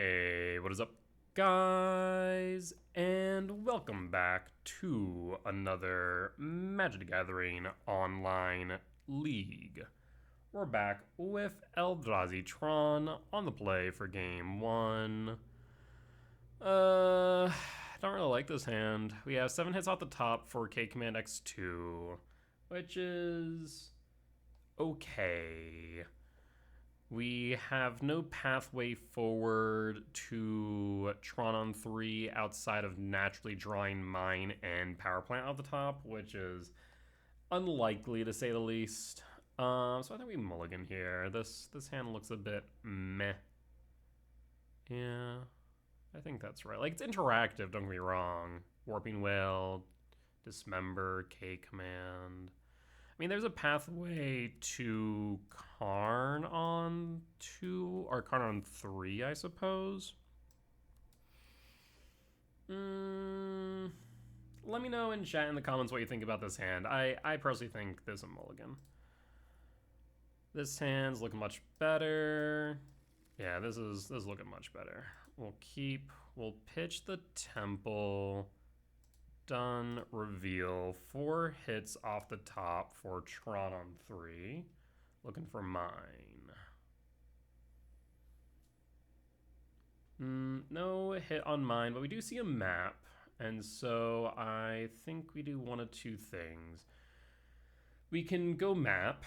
Hey, what is up, guys? And welcome back to another Magic the Gathering online league. We're back with Eldrazi Tron on the play for game one. I don't really like this hand. We have 7 hits off the top for K Command X2, which is okay. We have no pathway forward to Tron on 3 outside of naturally drawing Mine and Power Plant off the top, which is unlikely to say the least. So I think we mulligan here. This hand looks a bit meh. Yeah, I think that's right. Like, it's interactive, don't get me wrong. Warping Whale, Dismember, K Command. I mean, there's a pathway to Karn on 2, or Karn on 3, I suppose. Let me know in chat in the comments what you think about this hand. I personally think this is a mulligan. This hand's looking much better. Yeah, this is looking much better. We'll pitch the Temple. Done. Reveal. 4 hits off the top for Tron on 3. Looking for Mine. No hit on Mine, but we do see a map. And so I think we do one of two things. We can go map,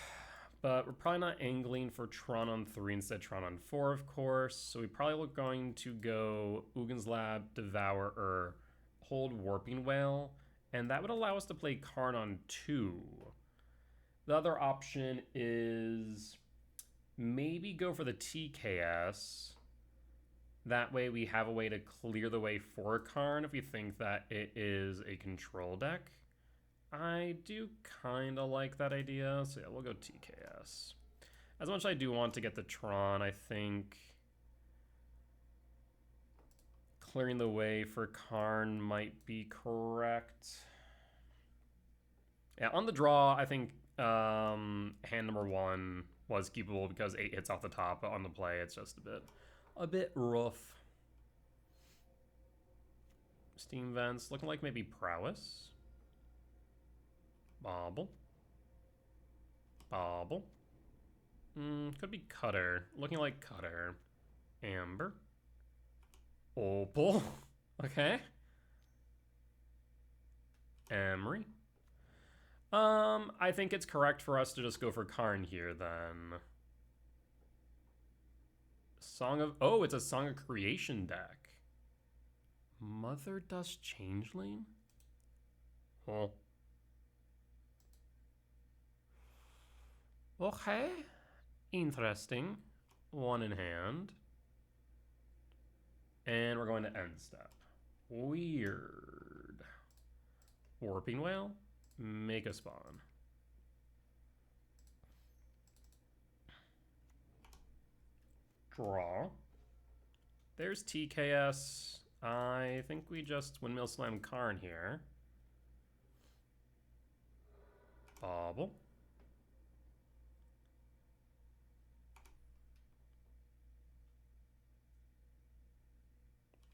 but we're probably not angling for Tron on 3 instead Tron on 4, of course. So we probably are going to go Ugin's Lab, Devour, or hold Warping Whale, and that would allow us to play Karn on 2. The other option is maybe go for the TKS. That way we have a way to clear the way for Karn if we think that it is a control deck. I do kind of like that idea, so yeah, we'll go TKS. As much as I do want to get the Tron, I think clearing the way for Karn might be correct. Yeah, on the draw, I think hand number 1 was keepable because 8 hits off the top, but on the play, it's just a bit rough. Steam Vents, looking like maybe Prowess. Bobble. Bobble. Could be Cutter. Looking like Cutter. Amber. Opal. Okay. Emery. I think it's correct for us to just go for Karn here, then. Oh, it's a Song of Creation deck. Mother Dust Changeling? Huh. Okay. Interesting. 1 in hand. And we're going to end step. Weird. Warping Whale. Make a spawn. Draw. There's TKS. I think we just Windmill Slam Karn here. Bobble.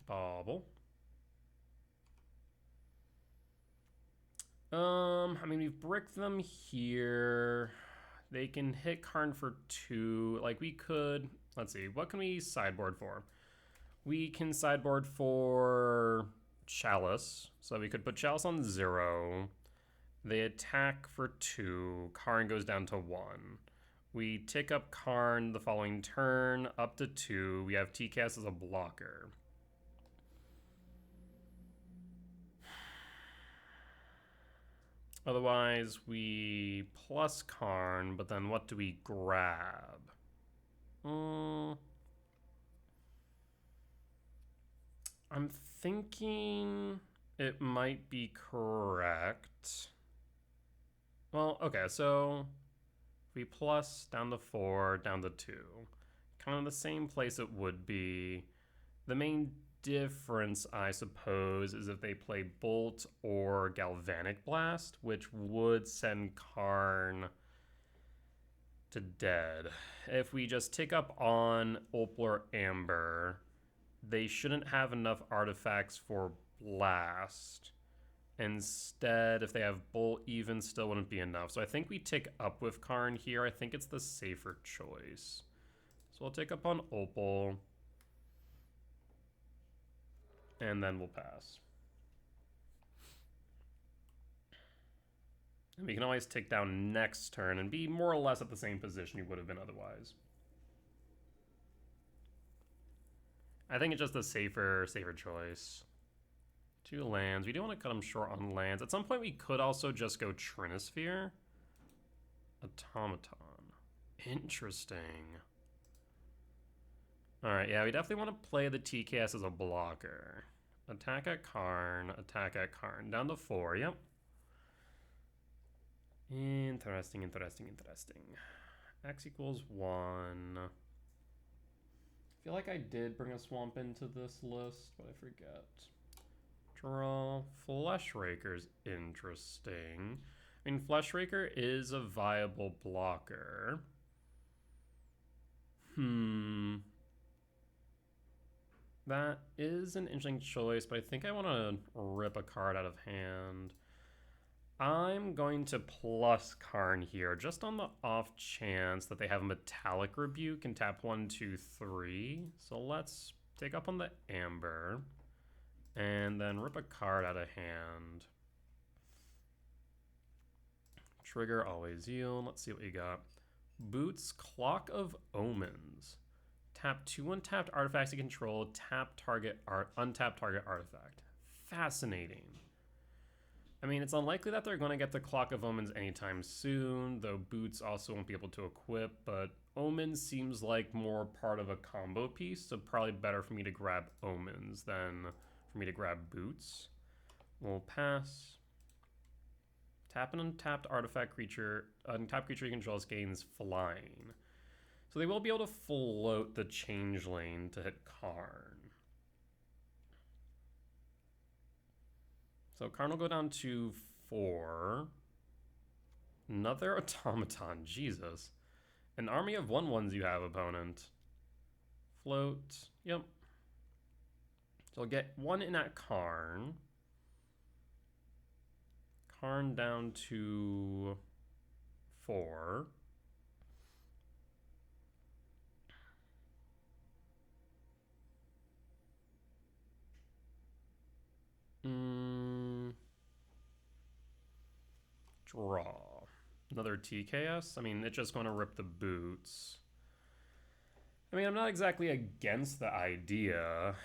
Bobble. I mean, we've bricked them here. They can hit Karn for 2. Like, we could... Let's see. What can we sideboard for? We can sideboard for Chalice. So we could put Chalice on 0. They attack for 2. Karn goes down to 1. We tick up Karn the following turn up to 2. We have TKS as a blocker. Otherwise, we plus Karn, but then what do we grab? I'm thinking it might be correct. Well, okay, so we plus down to 4, down to 2. Kind of the same place it would be. The main difference, I suppose, is if they play Bolt or Galvanic Blast, which would send Karn to dead. If we just tick up on Opal or Amber, they shouldn't have enough artifacts for Blast. Instead, if they have Bolt, even still wouldn't be enough. So I think we tick up with Karn here. I think it's the safer choice. So we'll tick up on Opal. And then we'll pass. And we can always tick down next turn and be more or less at the same position you would have been otherwise. I think it's just a safer choice. 2 lands. We do want to cut them short on lands. At some point, we could also just go Trinisphere. Automaton. Interesting. Alright, yeah, we definitely want to play the TKS as a blocker. Attack at Karn, attack at Karn. Down to 4, yep. Interesting. X equals 1. I feel like I did bring a swamp into this list, but I forget. Draw. Fleshraker's interesting. I mean, Fleshraker is a viable blocker. That is an interesting choice, but I think I want to rip a card out of hand. I'm going to plus Karn here, just on the off chance that they have a Metallic Rebuke and tap 1, 2, 3. So let's take up on the Amber, and then rip a card out of hand. Trigger, always yield. Let's see what we got. Boots, Clock of Omens. Tap 2 untapped artifacts you control, tap target untap target artifact. Fascinating. I mean, it's unlikely that they're going to get the Clock of Omens anytime soon, though Boots also won't be able to equip, but Omens seems like more part of a combo piece, so probably better for me to grab Omens than for me to grab Boots. We'll pass. Tap an untapped artifact creature, untapped creature you control gains flying. So they will be able to float the Changeling to hit Karn. So Karn will go down to 4. Another Automaton, Jesus. An army of 1/1s you have, opponent. Float, yep. So I'll get 1 in at Karn. Karn down to 4. Draw. Another TKS? I mean, it's just going to rip the Boots. I mean, I'm not exactly against the idea.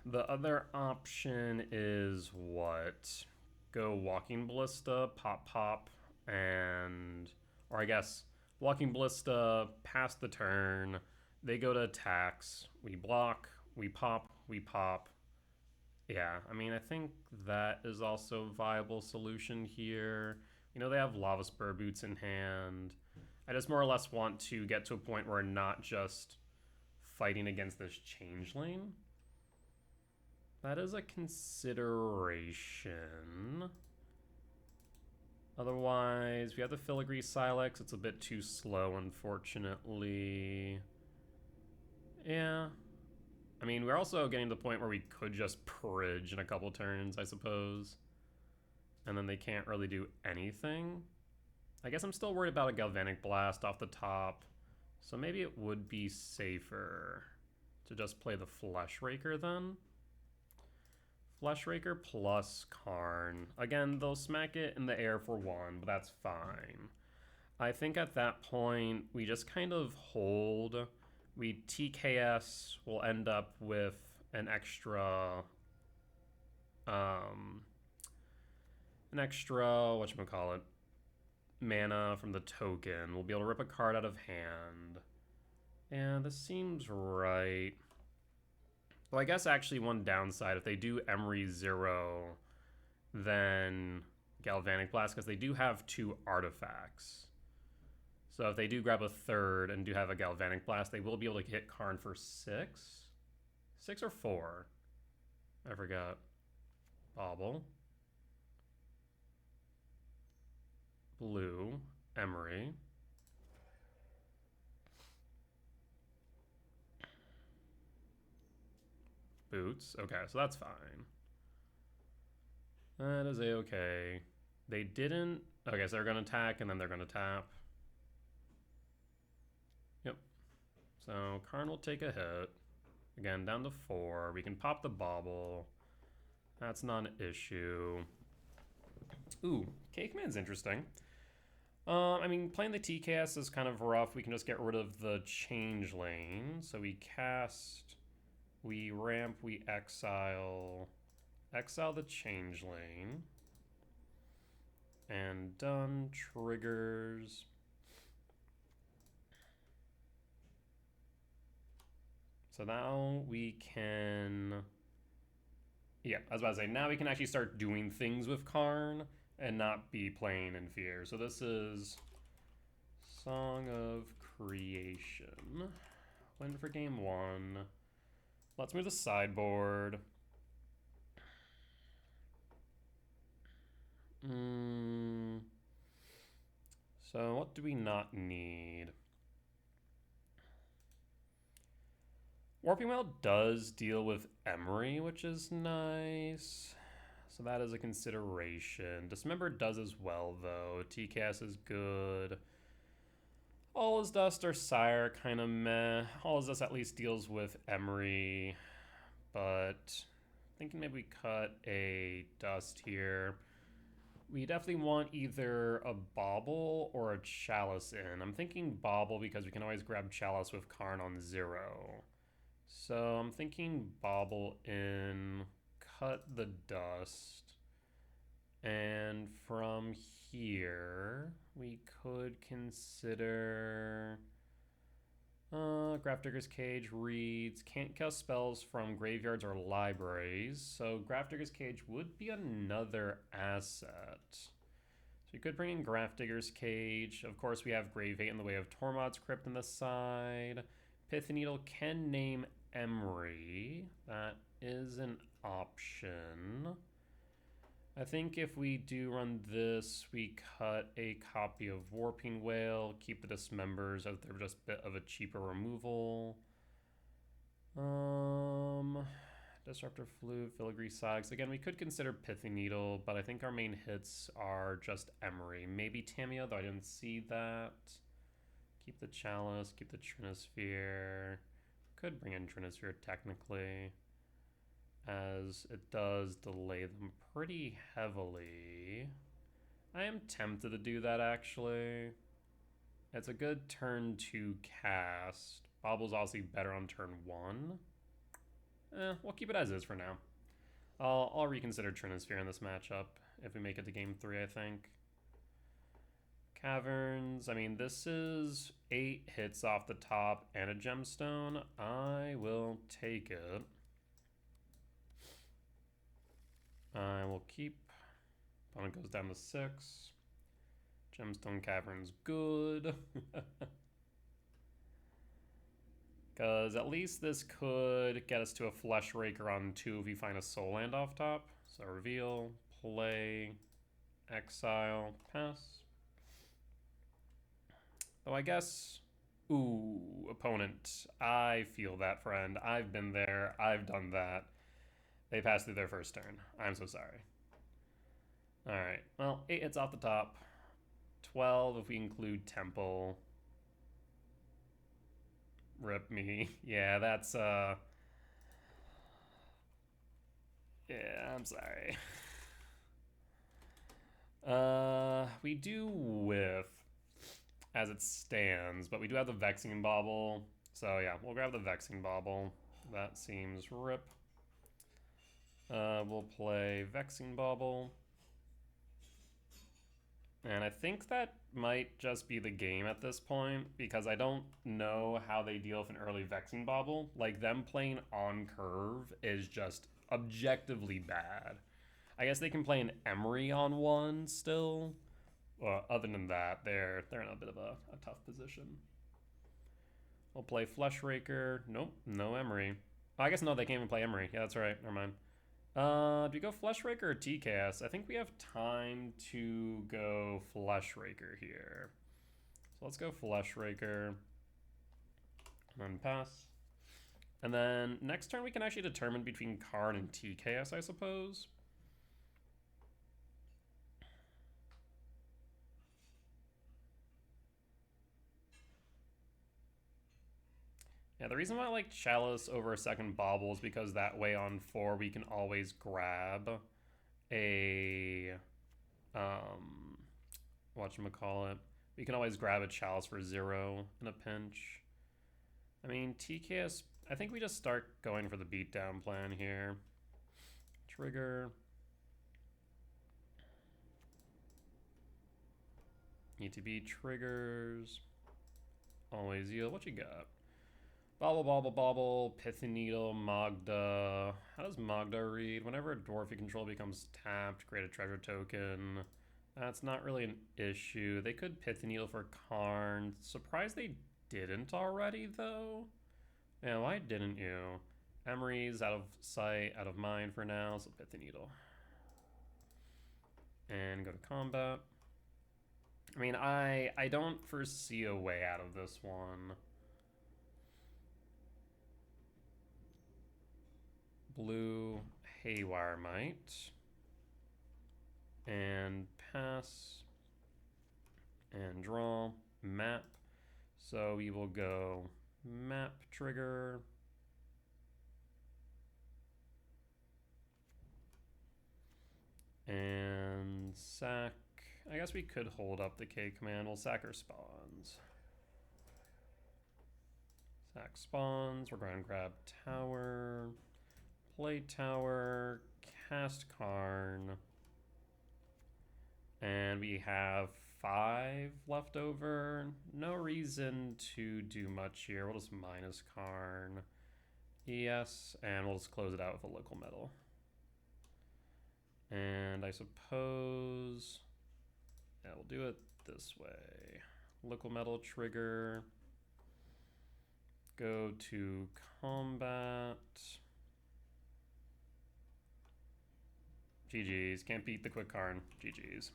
The other option is what? Go Walking Ballista, pop, and... Or I guess, Walking Ballista, pass the turn. They go to attacks. We block, we pop. Yeah, I mean, I think that is also a viable solution here. You know, they have Lava Spur Boots in hand. I just more or less want to get to a point where we're not just fighting against this Changeling. That is a consideration. Otherwise, we have the Filigree Silex. It's a bit too slow, unfortunately. Yeah. I mean, we're also getting to the point where we could just Purge in a couple turns, I suppose. And then they can't really do anything. I guess I'm still worried about a Galvanic Blast off the top. So maybe it would be safer to just play the Fleshraker then. Fleshraker plus Karn. Again, they'll smack it in the air for 1, but that's fine. I think at that point, we just kind of hold. We TKS will end up with an extra, whatchamacallit, mana from the token. We'll be able to rip a card out of hand. And this seems right. Well, I guess actually one downside, if they do Emery 0, then Galvanic Blast, because they do have 2 artifacts. So if they do grab a 3rd and do have a Galvanic Blast, they will be able to hit Karn for 6? 6 or 4? I forgot. Bauble. Blue. Emery. Boots. Okay, so that's fine. That is a-okay. They didn't... Okay, so they're going to attack, and then they're going to tap. Yep. So Karn will take a hit. Again, down to 4. We can pop the bauble. That's not an issue. Ooh, Cake Man's interesting. I mean, playing the TKS is kind of rough. We can just get rid of the Changeling. So we cast, we ramp, we exile the Changeling. And done. Triggers. So now we can... Yeah, I was about to say, now we can actually start doing things with Karn and not be playing in fear. So this is Song of Creation. Win for game 1. Let's move the sideboard. So what do we not need? Warping Wail does deal with Emery, which is nice. So that is a consideration. Dismember does as well, though. TCAS is good. All is Dust or Sire, kind of meh. All is Dust at least deals with Emery. But thinking maybe we cut a Dust here. We definitely want either a Bauble or a Chalice in. I'm thinking Bauble because we can always grab Chalice with Karn on 0. So I'm thinking Bauble in, cut the Dust, and from here we could consider Grafdigger's Cage reads, can't cast spells from graveyards or libraries, so Grafdigger's Cage would be another asset. So we could bring in Grafdigger's Cage. Of course, we have Grave 8 in the way of Tormod's Crypt on the side. Pithing Needle can name Emery. That is an option. I think if we do run this, we cut a copy of Warping Wail, keep the Dismembers as they're just a bit of a cheaper removal. Disruptor Flute, Filigree Sags. Again, we could consider Pithing Needle, but I think our main hits are just Emery. Maybe Tamiya, though I didn't see that. Keep the Chalice, keep the Trinisphere. Could bring in Trinisphere technically, as it does delay them pretty heavily. I am tempted to do that, actually. It's a good turn to cast. Bauble's obviously better on turn 1. We'll keep it as is for now. I'll reconsider Trinisphere in this matchup if we make it to game 3, I think. Caverns, I mean, this is 8 hits off the top and a gemstone. I will take it. I will keep. Opponent goes down to 6. Gemstone Caverns, good. Because at least this could get us to a Flesh Raker on 2 if we find a Soul Land off top. So reveal, play, exile, pass. Oh, I guess... Ooh, opponent. I feel that, friend. I've been there. I've done that. They passed through their first turn. I'm so sorry. Alright, well, 8 hits off the top. 12 if we include Temple. Rip me. Yeah, that's, Yeah, I'm sorry. We do whiff as it stands, but we do have the Vexing Bauble. So yeah, we'll grab the Vexing Bauble. That seems rip. We'll play Vexing Bauble. And I think that might just be the game at this point, because I don't know how they deal with an early Vexing Bauble. Like, them playing on curve is just objectively bad. I guess they can play an Emery on 1 still. Other than that, they're in a bit of a tough position. We'll play Flesh Raker. Nope, no Emery. Oh, I guess no, they can't even play Emery. Yeah, that's right. Never mind. Do you go Flesh Raker or TCAS? I think we have time to go Flesh Raker here. So let's go Flesh Raker. And then pass. And then next turn we can actually determine between Karn and TKS, I suppose. Yeah, the reason why I like Chalice over a second Bauble is because that way on 4 we can always grab a whatchamacallit. We can always grab a Chalice for 0 in a pinch. I mean, TKS, I think we just start going for the beatdown plan here. Trigger. ETB triggers. Always yield. What you got? Bobble, bobble, bobble, Pithy Needle, Magda. How does Magda read? Whenever a dwarf you control becomes tapped, create a treasure token. That's not really an issue. They could Pithy Needle for Karn. Surprised they didn't already, though. Yeah, why didn't you? Emery's out of sight, out of mind for now, so Pithy Needle. And go to combat. I mean, I don't foresee a way out of this one. Blue Haywire Might. And pass. And draw. Map. So we will go map trigger. And sack. I guess we could hold up the K command. We'll sack our spawns. Sack spawns. We're going to grab tower. Play tower. Cast Karn. And we have 5 left over. No reason to do much here. We'll just minus Karn. Yes, and we'll just close it out with a local metal. And I suppose, yeah, we'll do it this way. Local metal trigger. Go to combat. GG's. Can't beat the quick Karn. GG's.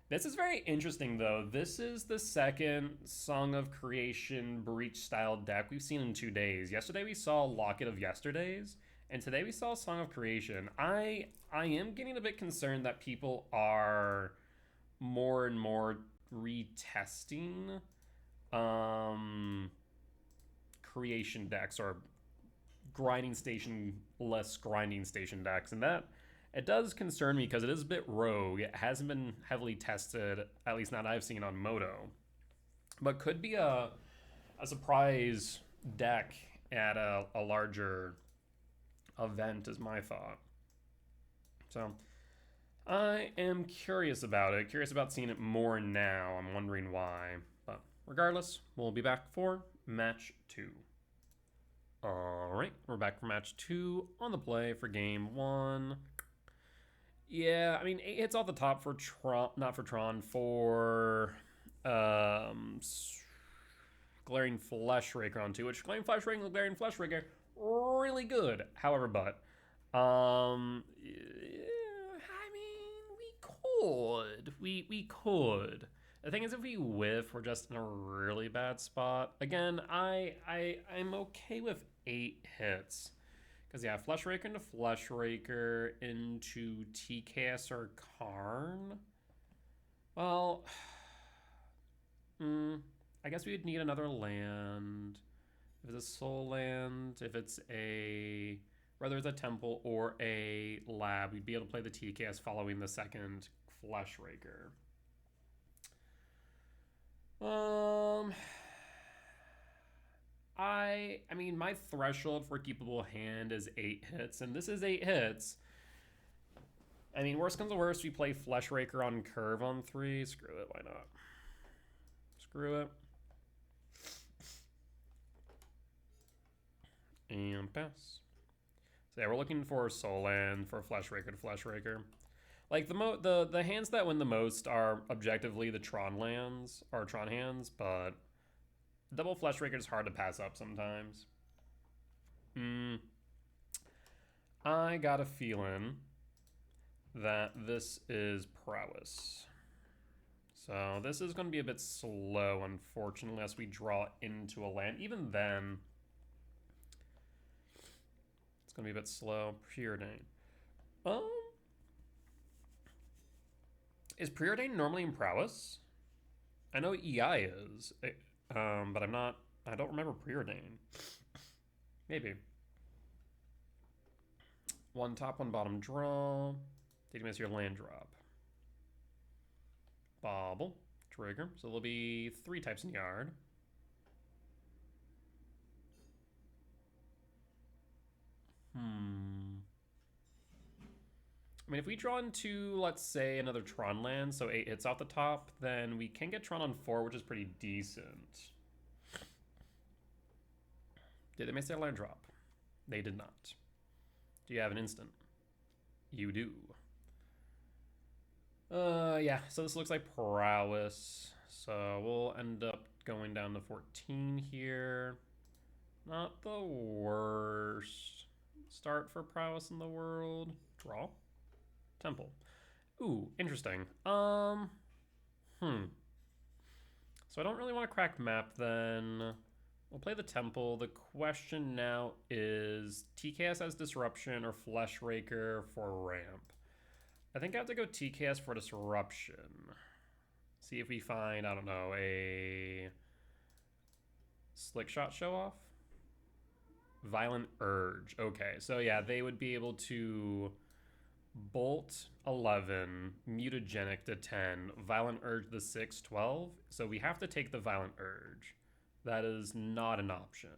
This is very interesting, though. This is the second Song of Creation Breach style deck we've seen in 2 days. Yesterday we saw Locket of Yesterdays, and today we saw Song of Creation. I am getting a bit concerned that people are more and more retesting creation decks, or grinding station, less grinding station decks, and that it does concern me because it is a bit rogue. It hasn't been heavily tested, at least not I've seen on Moto, but could be a surprise deck at a larger event is my thought. So I am curious about it, curious about seeing it more now. I'm wondering why, but regardless, we'll be back for match 2. All right, we're back for match 2 on the play for game 1. Yeah, I mean, 8 hits off the top for Tron, not for Tron, for Glaring Fleshraker on 2, which Glaring Fleshraker and Glaring Fleshraker, really good. However, but, yeah, I mean, we could. The thing is, if we whiff, we're just in a really bad spot. Again, I'm okay with 8 hits. Because, yeah, Fleshraker into Fleshraker into TKS or Karn. Well, I guess we would need another land. If it's a soul land, if it's a, whether it's a temple or a lab, we'd be able to play the TKS following the second Fleshraker. I mean, my threshold for keepable hand is 8 hits, and this is 8 hits. I mean, worst comes to worst, we play Fleshraker on curve on 3. Screw it, why not? Screw it. And pass. So yeah, we're looking for Soul Land for Fleshraker to Fleshraker. Like, the hands that win the most are objectively the Tron lands, or Tron hands, but double Fleshraker is hard to pass up sometimes. I got a feeling that this is Prowess. So this is going to be a bit slow, unfortunately, unless we draw into a land. Even then, gonna be a bit slow. Preordain. Um, is Preordain normally in Prowess? I know EI is, but I'm not. I don't remember Preordain. Maybe. One top, one bottom draw. Did you miss your land drop? Bobble. Trigger. So there'll be 3 types in yard. I mean, if we draw into, let's say, another Tron land, so 8 hits off the top, then we can get Tron on 4, which is pretty decent. Did they miss their land drop? They did not. Do you have an instant? You do. Yeah, so this looks like Prowess. So we'll end up going down to 14 here. Not the worst start for Prowess in the world. Draw. Temple. Ooh, interesting. So I don't really want to crack map then. We'll play the Temple. The question now is TKS as Disruption or Flesh Raker for ramp. I think I have to go TKS for Disruption. See if we find, I don't know, a Slick Shot Show Off? Violent Urge. Okay, so yeah, they would be able to Bolt 11, Mutagenic to 10, Violent Urge to 6, 12. So we have to take the Violent Urge. That is not an option.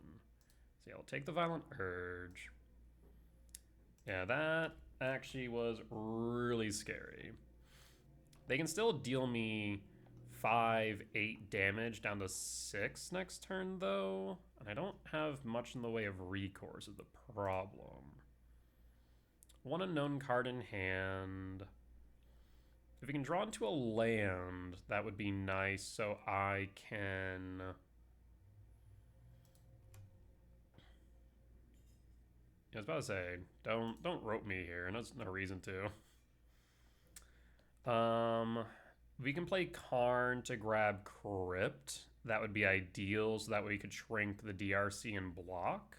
So yeah, I'll take the Violent Urge. Yeah, that actually was really scary. They can still deal me 5, 8 damage down to 6 next turn though. And I don't have much in the way of recourse is the problem. One unknown card in hand. If we can draw into a land, that would be nice so I can... I was about to say, don't rope me here, and there's no reason to. We can play Karn to grab Crypt. That would be ideal, so that way we could shrink the DRC and block.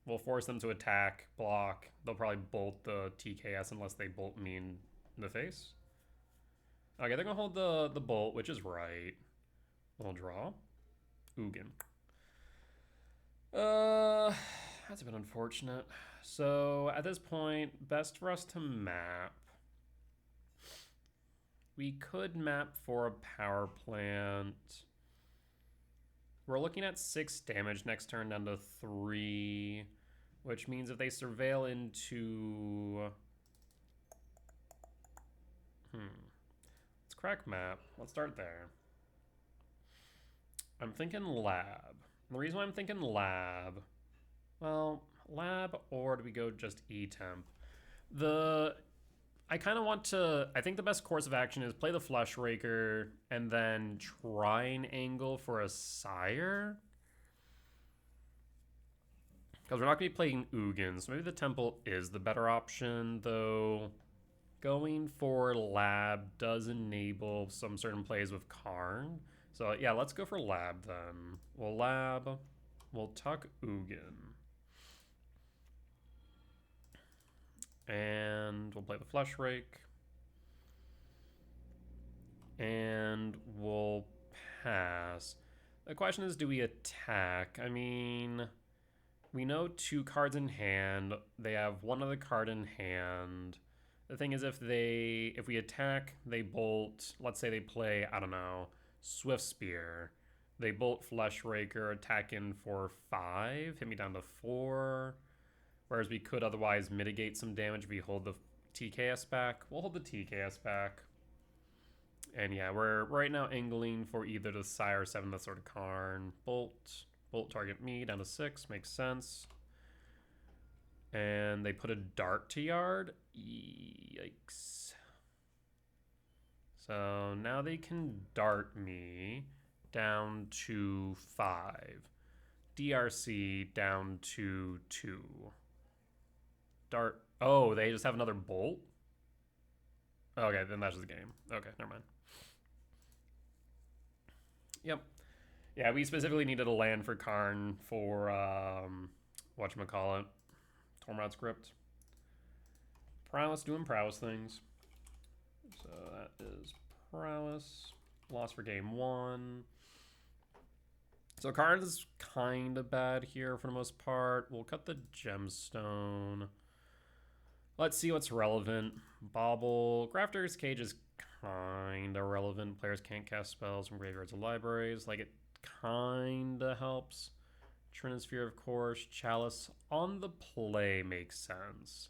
We'll force them to attack, block. They'll probably bolt the TKS unless they bolt me in the face. Okay, they're gonna hold the bolt, which is right. We'll draw. Ugin. That's a bit unfortunate. So at this point, best for us to map. We could map for a power plant. We're looking at 6 damage next turn down to 3, which means if they surveil into... Let's crack map. Let's start there. I'm thinking lab. And the reason why I'm thinking lab... Well, lab, or do we go just E-temp? I kind of want to... I think the best course of action is play the Flesh Raker and then try and angle for a Sire. Because we're not going to be playing Ugin, so maybe the Temple is the better option, though going for lab does enable some certain plays with Karn. So yeah, let's go for lab then. We'll lab, we'll tuck Ugin. And we'll play the Flesh Rake. And we'll pass. The question is, do we attack? I mean, we know 2 cards in hand. They have 1 other card in hand. The thing is, if we attack, they bolt. Let's say they play, I don't know, Swift Spear. They bolt Flesh Raker, attack in for 5, hit me down to 4. Whereas we could otherwise mitigate some damage if we hold the TKS back. We'll hold the TKS back. And yeah, we're right now angling for either the Sire 7, the Sword of Karn. Bolt target me down to 6, makes sense. And they put a dart to yard. Yikes. So now they can dart me down to 5. DRC down to 2. Dart. Oh, they just have another bolt? Okay, then that's just the game. Okay, never mind. Yep. Yeah, we specifically needed a land for Karn for, whatchamacallit, Comrade script. Prowess doing prowess things. So that is prowess. Lost for game 1. So card is kind of bad here for the most part. We'll cut the gemstone. Let's see what's relevant. Bauble. Grafter's Cage is kind of relevant. Players can't cast spells from graveyards or libraries. Like, it kind of helps. Trinisphere, of course. Chalice on the play makes sense.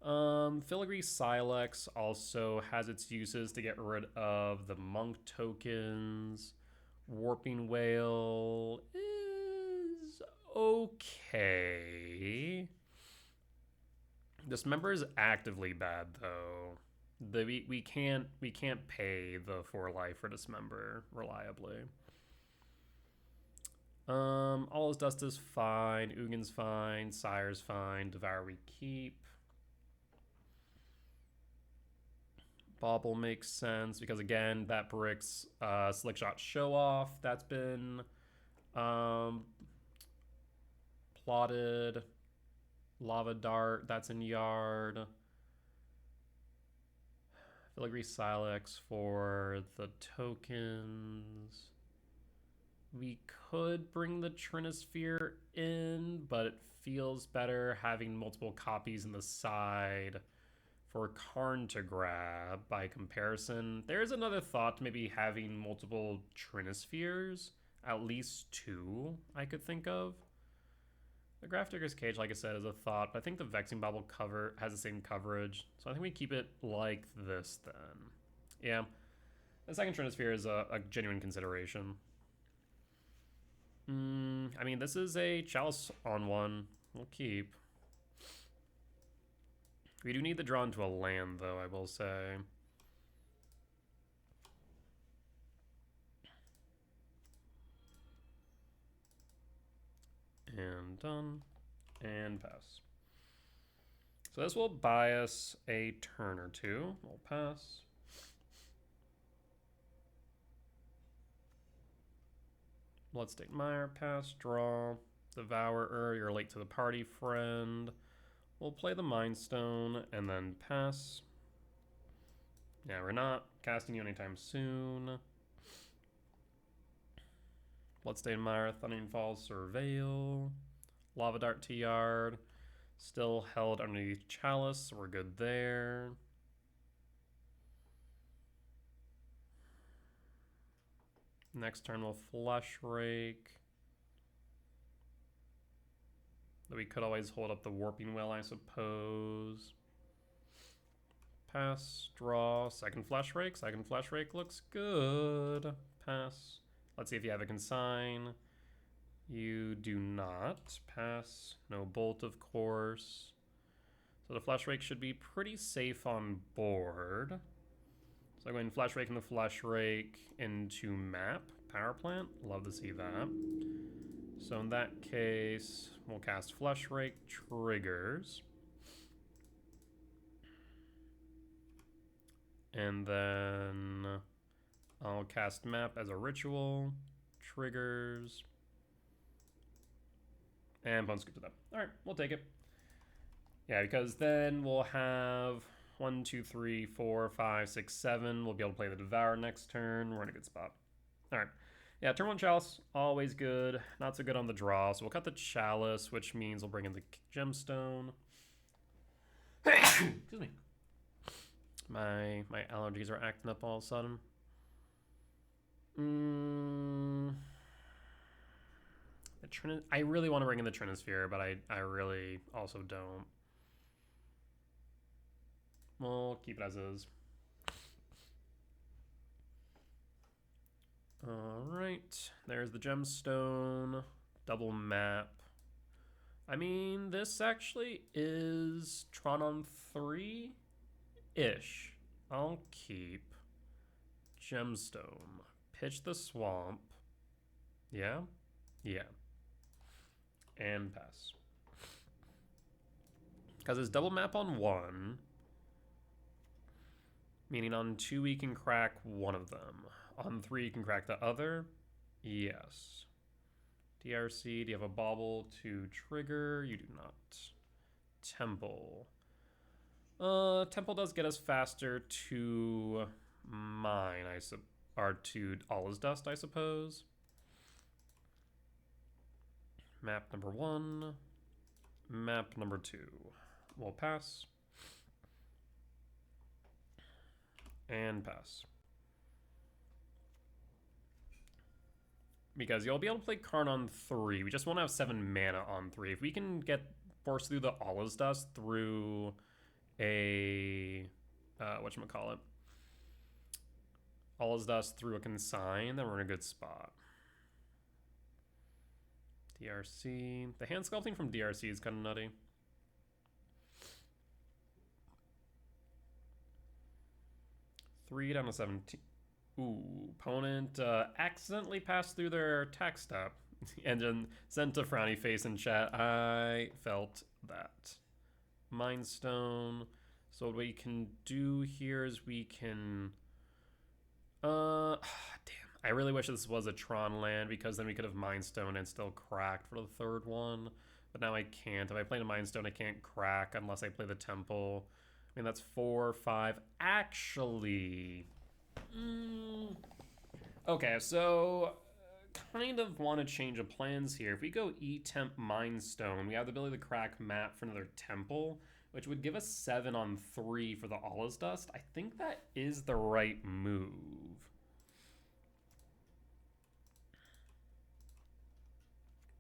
Filigree Silex also has its uses to get rid of the monk tokens. Warping Whale is okay. Dismember is actively bad though. We can't pay the 4 life for Dismember reliably. All His Dust is fine. Ugin's fine. Sire's fine. Devour we keep. Bauble makes sense because again that bricks Slick Shot Show Off. That's been plotted. Lava Dart, that's in Yard. Filigree Silex for the tokens. We could bring the Trinisphere in, but it feels better having multiple copies in the side for Karn to grab by comparison. There's another thought to maybe having multiple Trinispheres, at least 2 I could think of. The Grafdigger's Cage, like I said, is a thought, but I think the Vexing Bauble cover has the same coverage, so I think we keep it like this then. Yeah, the second Trinisphere is a genuine consideration. I mean, this is a Chalice on 1. We'll keep. We do need the draw into a land, though, I will say. And done. And pass. So this will buy us a turn or 2. We'll pass. Bloodstain Mire, pass, draw. Devourer, you're late to the party, friend. We'll play the Mind Stone and then pass. Yeah, we're not casting you anytime soon. Bloodstained Mire, Thundering Falls, Surveil. Lava Dart to Yard. Still held underneath Chalice, so we're good there. Next turn we'll Flush Rake. We could always hold up the Warping Well, I suppose. Pass, draw, second Flush Rake. Second Flush Rake looks good. Pass. Let's see if you have a consign. You do not. Pass. No Bolt, of course. So the Flush Rake should be pretty safe on board. So I'm going to Flush Rake and the Flush Rake into map. Power Plant. Love to see that. So in that case, we'll cast Flush Rake, triggers. And then I'll cast Map as a ritual, triggers. And Bone Scoop to them. All right, we'll take it. Yeah, because then we'll have 1, 2, 3, 4, 5, 6, 7. We'll be able to play the Devour next turn. We're in a good spot. All right. Yeah, turn 1 Chalice, always good. Not so good on the draw, so we'll cut the Chalice, which means we'll bring in the Gemstone. Excuse me. My allergies are acting up all of a sudden. I really want to bring in the Trinisphere, but I really also don't. We'll keep it as is. Alright, there's the Gemstone, double map. I mean, this actually is Tron on 3-ish. I'll keep Gemstone. Pitch the Swamp. Yeah? Yeah. And pass. Because it's double map on 1, meaning on 2 we can crack one of them. On 3 you can crack the other? Yes. DRC, do you have a Bauble to trigger? You do not. Temple. Temple does get us faster to mine, or to All Is Dust, I suppose. Map number 1. Map number 2. We'll pass. And pass. Because you'll be able to play Karn on 3. We just won't have 7 mana on 3. If we can get force through the All Is Dust through a whatchamacallit, All Is Dust through a consign, then we're in a good spot. DRC. The hand sculpting from DRC is kind of nutty. Three down to 17. Ooh, opponent accidentally passed through their attack step and then sent a frowny face in chat. I felt that. Mind Stone. So what we can do here is we can... damn. I really wish this was a Tron land, because then we could have Mind Stone and still cracked for the third one. But now I can't. If I play the Mind Stone, I can't crack unless I play the Temple. I mean, that's 4, 5. Actually... Okay, so kind of want to change of plans here. If we go E-Temp Mind Stone, we have the ability to crack map for another Temple, which would give us 7 on 3 for the All Is Dust. I think that is the right move.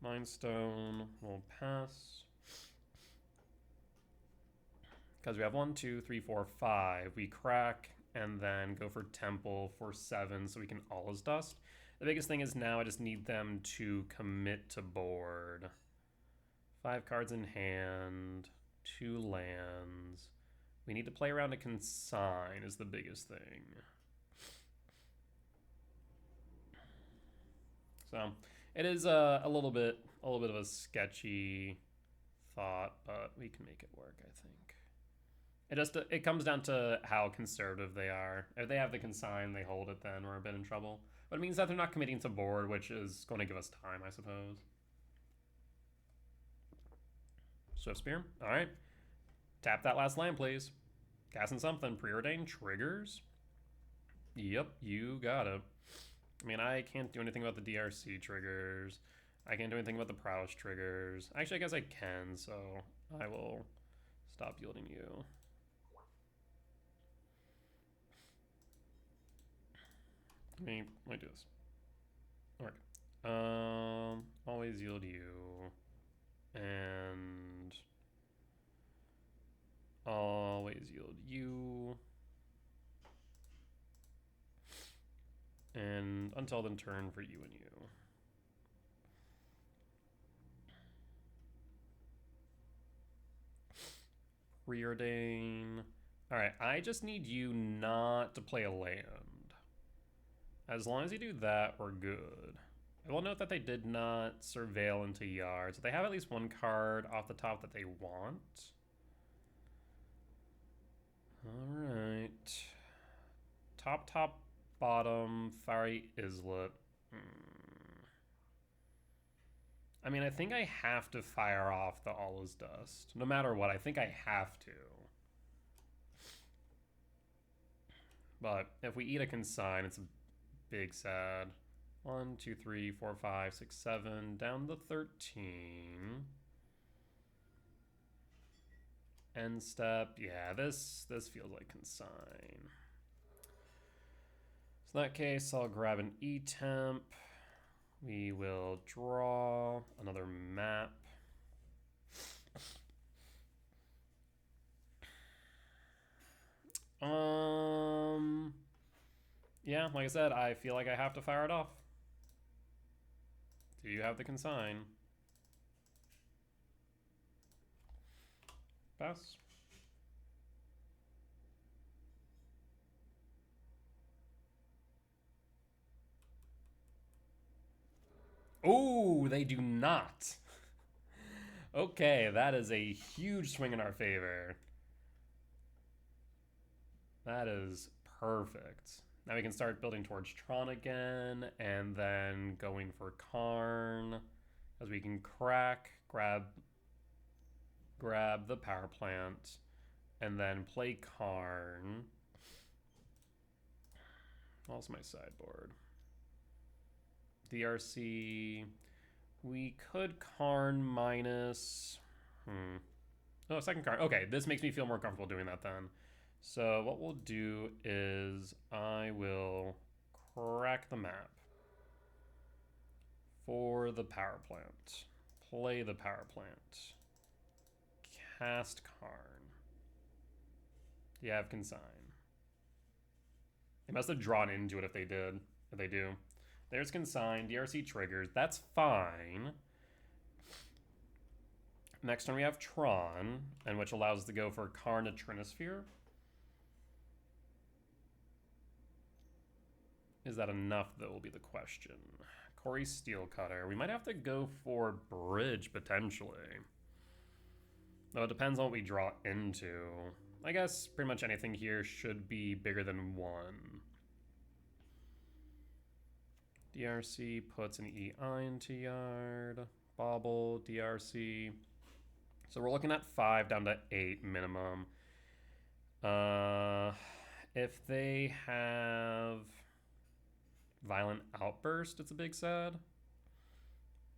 Mind Stone will pass. Because we have 1, 2, 3, 4, 5. We crack and then go for Temple for 7 so we can All Is Dust. The biggest thing is now I just need them to commit to board. 5 cards in hand, 2 lands. We need to play around a consign is the biggest thing. So it is a little bit of a sketchy thought, but we can make it work, I think. It comes down to how conservative they are. If they have the consign, they hold it, then we're a bit in trouble. But it means that they're not committing to board, which is going to give us time, I suppose. Swift Spear. All right. Tap that last land, please. Casting something. Preordained triggers. Yep, you got it. I mean, I can't do anything about the DRC triggers. I can't do anything about the Prowess triggers. Actually, I guess I can, so I will stop yielding you. Let me do this. Alright. Always yield you. And always yield you. And until then, turn for you and you. Preordain. Alright, I just need you not to play a land. As long as you do that, we're good. I will note that they did not surveil into yards. So they have at least 1 card off the top that they want. Alright. Top, bottom, Fiery Islet. I mean, I think I have to fire off the All Is Dust. No matter what, I think I have to. But if we eat a consign, it's a big sad. 1, 2, 3, 4, 5, 6, 7, down to 13. End step. Yeah, this feels like consign. So in that case, I'll grab an E-Temp. We will draw another map. Yeah, like I said, I feel like I have to fire it off. Do you have the consign? Pass. Oh, they do not. Okay, that is a huge swing in our favor. That is perfect. Now we can start building towards Tron again, and then going for Karn, as we can crack, grab grab the power plant, and then play Karn. What's my sideboard? DRC. We could Karn minus... Oh, second Karn. Okay, this makes me feel more comfortable doing that then. So what we'll do is I will crack the map for the power plant. Play the power plant. Cast Karn. You have Consign. They must have drawn into it if they did. If they do. There's Consign. DRC triggers. That's fine. Next turn we have Tron, and which allows us to go for Karn to Trinisphere. Is that enough, though, will be the question. Corey Steelcutter. We might have to go for Bridge, potentially. Though it depends on what we draw into. I guess pretty much anything here should be bigger than 1. DRC puts an EI into yard. Bobble, DRC. So we're looking at 5 down to 8 minimum. If they have Violent Outburst, it's a big sad.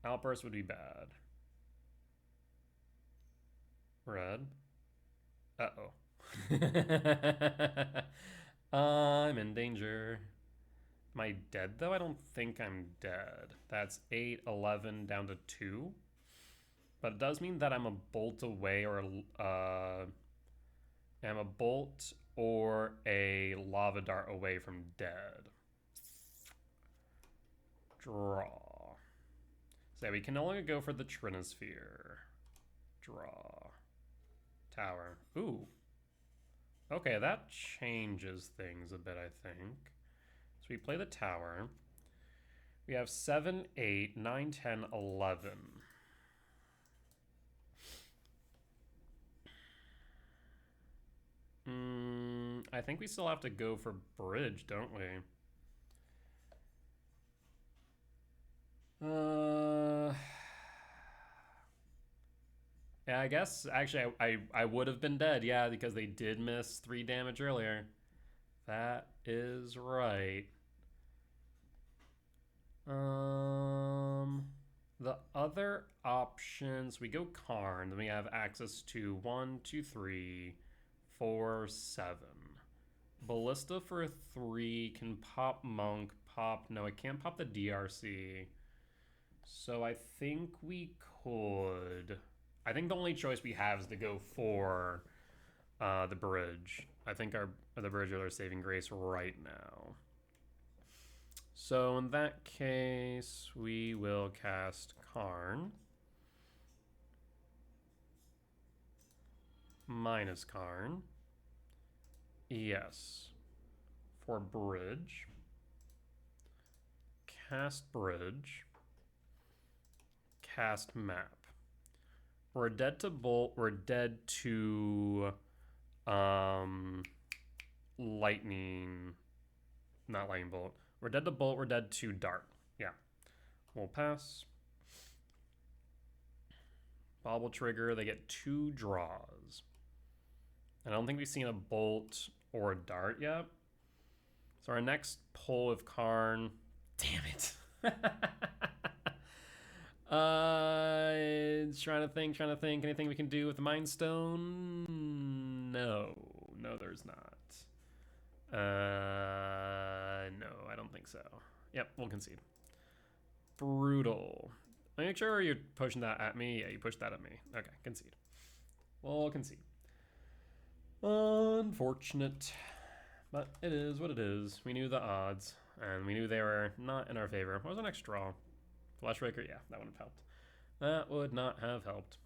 Outburst would be bad. Red. Uh-oh. I'm in danger. Am I dead, though? I don't think I'm dead. That's 8, 11, down to 2. But it does mean that I'm a bolt away, or I'm a bolt or a lava dart away from dead. Draw. So we can no longer go for the Trinisphere. Draw. Tower. Ooh. Okay, that changes things a bit, I think. So we play the tower. We have 7, 8, 9, 10, 11. I think we still have to go for Bridge, don't we? Yeah, I guess, actually, I would have been dead, yeah, because they did miss 3 damage earlier. That is right. The other options, we go Karn, then we have access to 1, 2, 3, 4, 7. Ballista for 3, can pop Monk, pop, no, it can't pop the DRC. So I think we could, I think the only choice we have is to go for the Bridge. I think the Bridge is our saving grace right now. So in that case, we will cast Karn. Minus Karn. Yes. For Bridge. Cast Bridge. Cast Map. We're dead to Bolt. We're dead to Lightning. Not Lightning Bolt. We're dead to Bolt. We're dead to Dart. Yeah. We'll pass. Bobble trigger. They get 2 draws. I don't think we've seen a Bolt or a Dart yet. So our next pull with Karn. Damn it. Trying to think. Anything we can do with the Mind Stone? No, there's not. No, I don't think so. Yep, we'll concede. Brutal. Make sure you're pushing that at me. Yeah, you pushed that at me. Okay, concede. We'll concede. Unfortunate. But it is what it is. We knew the odds, and we knew they were not in our favor. What was our next draw? Flashbreaker? Yeah, that wouldn't have helped. That would not have helped.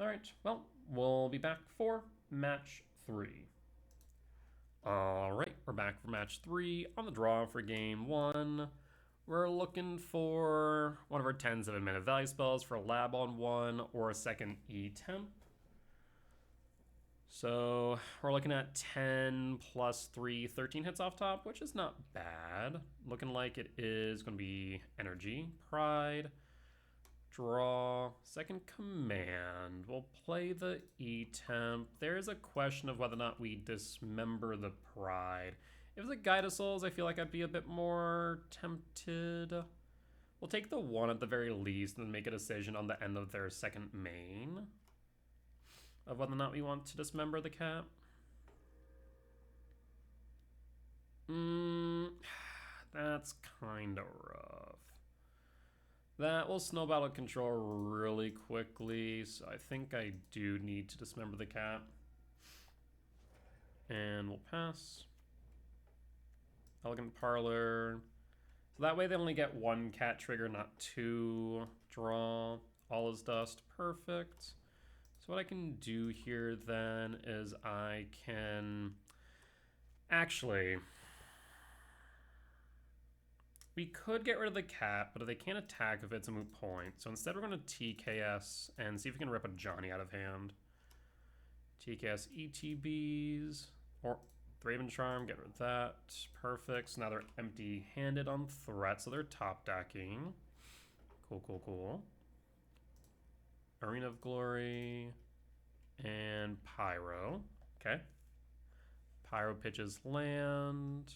Alright, well, we'll be back for match 3. Alright, we're back for match 3 on the draw for game 1. We're looking for one of our 10-7-minute value spells for a lab on 1 or a second E-temp. So we're looking at 10 plus 3, 13 hits off top, which is not bad. Looking like it is going to be Energy, Pride, Draw. Second command. We'll play the E-Temp. There is a question of whether or not we dismember the Pride. If it's a Guide of Souls, I feel like I'd be a bit more tempted. We'll take the 1 at the very least and then make a decision on the end of their second main of whether or not we want to dismember the cat. That's kind of rough. That will snowball out of control really quickly, so I think I do need to dismember the cat. And we'll pass. Elegant Parlor. So that way they only get 1 cat trigger, not 2. Draw. All is dust. Perfect. So what I can do here then is I can... Actually... We could get rid of the cat, but if they can't attack, if it's a moot point. So instead we're going to TKS and see if we can rip a Johnny out of hand. TKS ETBs, or Raven Charm, get rid of that. Perfect. So now they're empty-handed on threat, so they're top decking. Cool, cool, cool. Arena of Glory and Pyro. Okay. Pyro pitches land.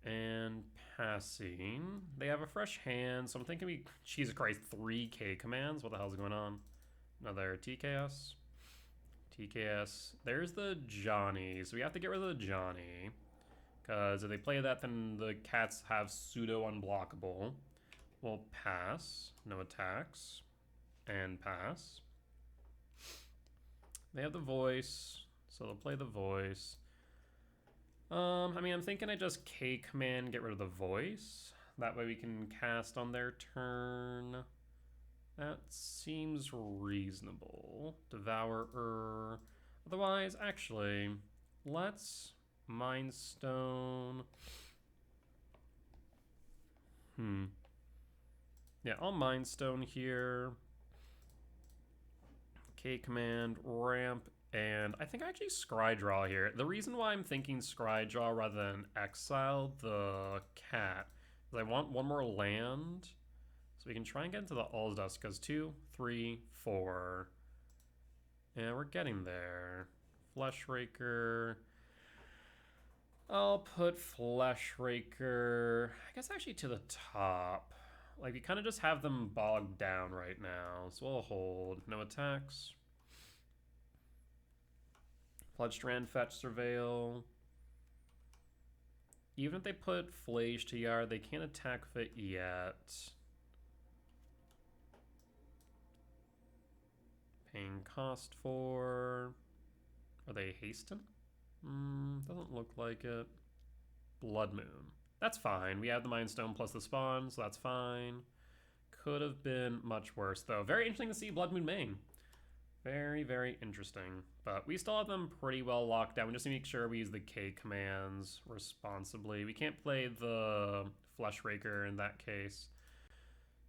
And passing. They have a fresh hand, so I'm thinking we... Jesus Christ, 3K commands? What the hell's going on? Another TKS. TKS. There's the Johnny. So we have to get rid of the Johnny. Because if they play that, then the cats have pseudo-unblockable. We'll pass. No attacks. And pass. They have the voice. So they'll play the voice. I mean, I'm thinking I just K command, get rid of the voice. That way we can cast on their turn. That seems reasonable. Devourer. Otherwise, actually, let's Mind Stone. Yeah, I'll Mind Stone here. K command, ramp. And I think I actually Scry Draw here. The reason why I'm thinking Scry Draw rather than exile the cat is I want 1 more land. So we can try and get into the All's Dust, because 2, 3, 4. And we're getting there. Fleshraker. I'll put Fleshraker, I guess actually to the top. Like, we kind of just have them bogged down right now. So we'll hold. No attacks. Pledge Strand, Fetch, Surveil. Even if they put Flage to Yard, they can't attack with it yet. Paying cost for... Are they Hasten? Doesn't look like it. Blood Moon. That's fine. We have the Mind Stone plus the spawn, so that's fine. Could have been much worse, though. Very interesting to see Blood Moon main. Very, very interesting. But we still have them pretty well locked down. We just need to make sure we use the K commands responsibly. We can't play the Fleshraker in that case.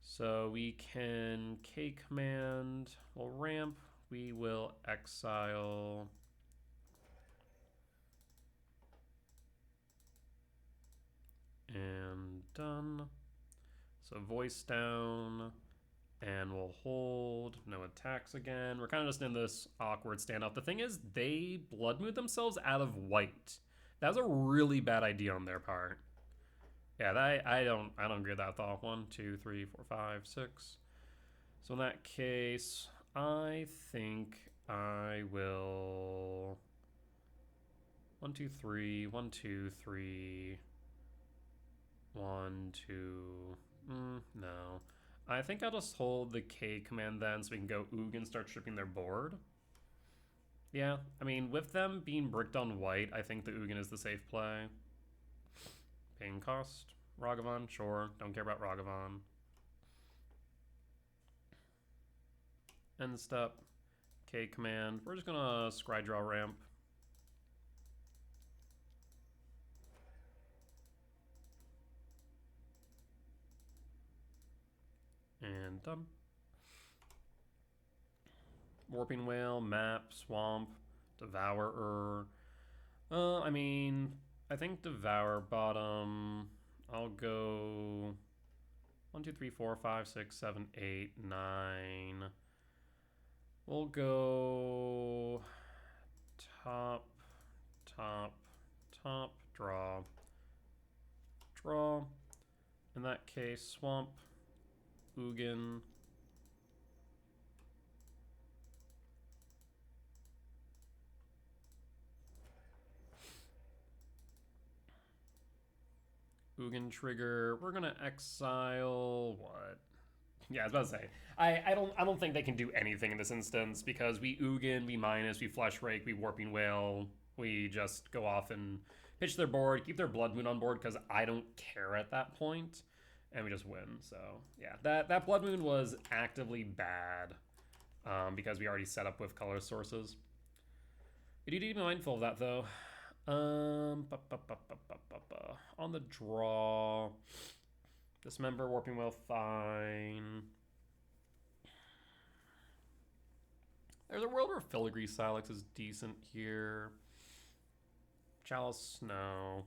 So we can K command. We'll ramp. We will exile. And done. So voice down. And we'll hold. No attacks again. We're kind of just in this awkward standoff. The thing is, they Blood Moon themselves out of white. That was a really bad idea on their part. Yeah, I don't agree with that thought. 1, 2, 3, 4, 5, 6. So in that case, I think I will 1, 2, 3, 1, 2, 3, 1, 2. No. I think I'll just hold the K command then so we can go Oog and start stripping their board. Yeah, I mean, with them being bricked on white, I think the Ugin is the safe play. Paying cost. Ragavan, sure. Don't care about Ragavan. End step. K command. We're just gonna Scry Draw ramp. And done. Warping Whale, Map, Swamp, Devourer. I mean, I think Devour bottom. I'll go 1, 2, 3, 4, 5, 6, 7, 8, 9. We'll go top, top, top, draw, draw. In that case, swamp, Ugin. Ugin trigger. We're gonna exile what? Yeah, I was about to say. I don't think they can do anything in this instance because we Ugin, we minus, we Flesh Rake, we Warping Whale, we just go off and pitch their board, keep their Blood Moon on board because I don't care at that point, and we just win. So yeah, that Blood Moon was actively bad because we already set up with color sources. We do need to be mindful of that though. On the draw, Dismember, Warping Whale, fine. There's a world where Filigree Silex is decent here. Chalice, no.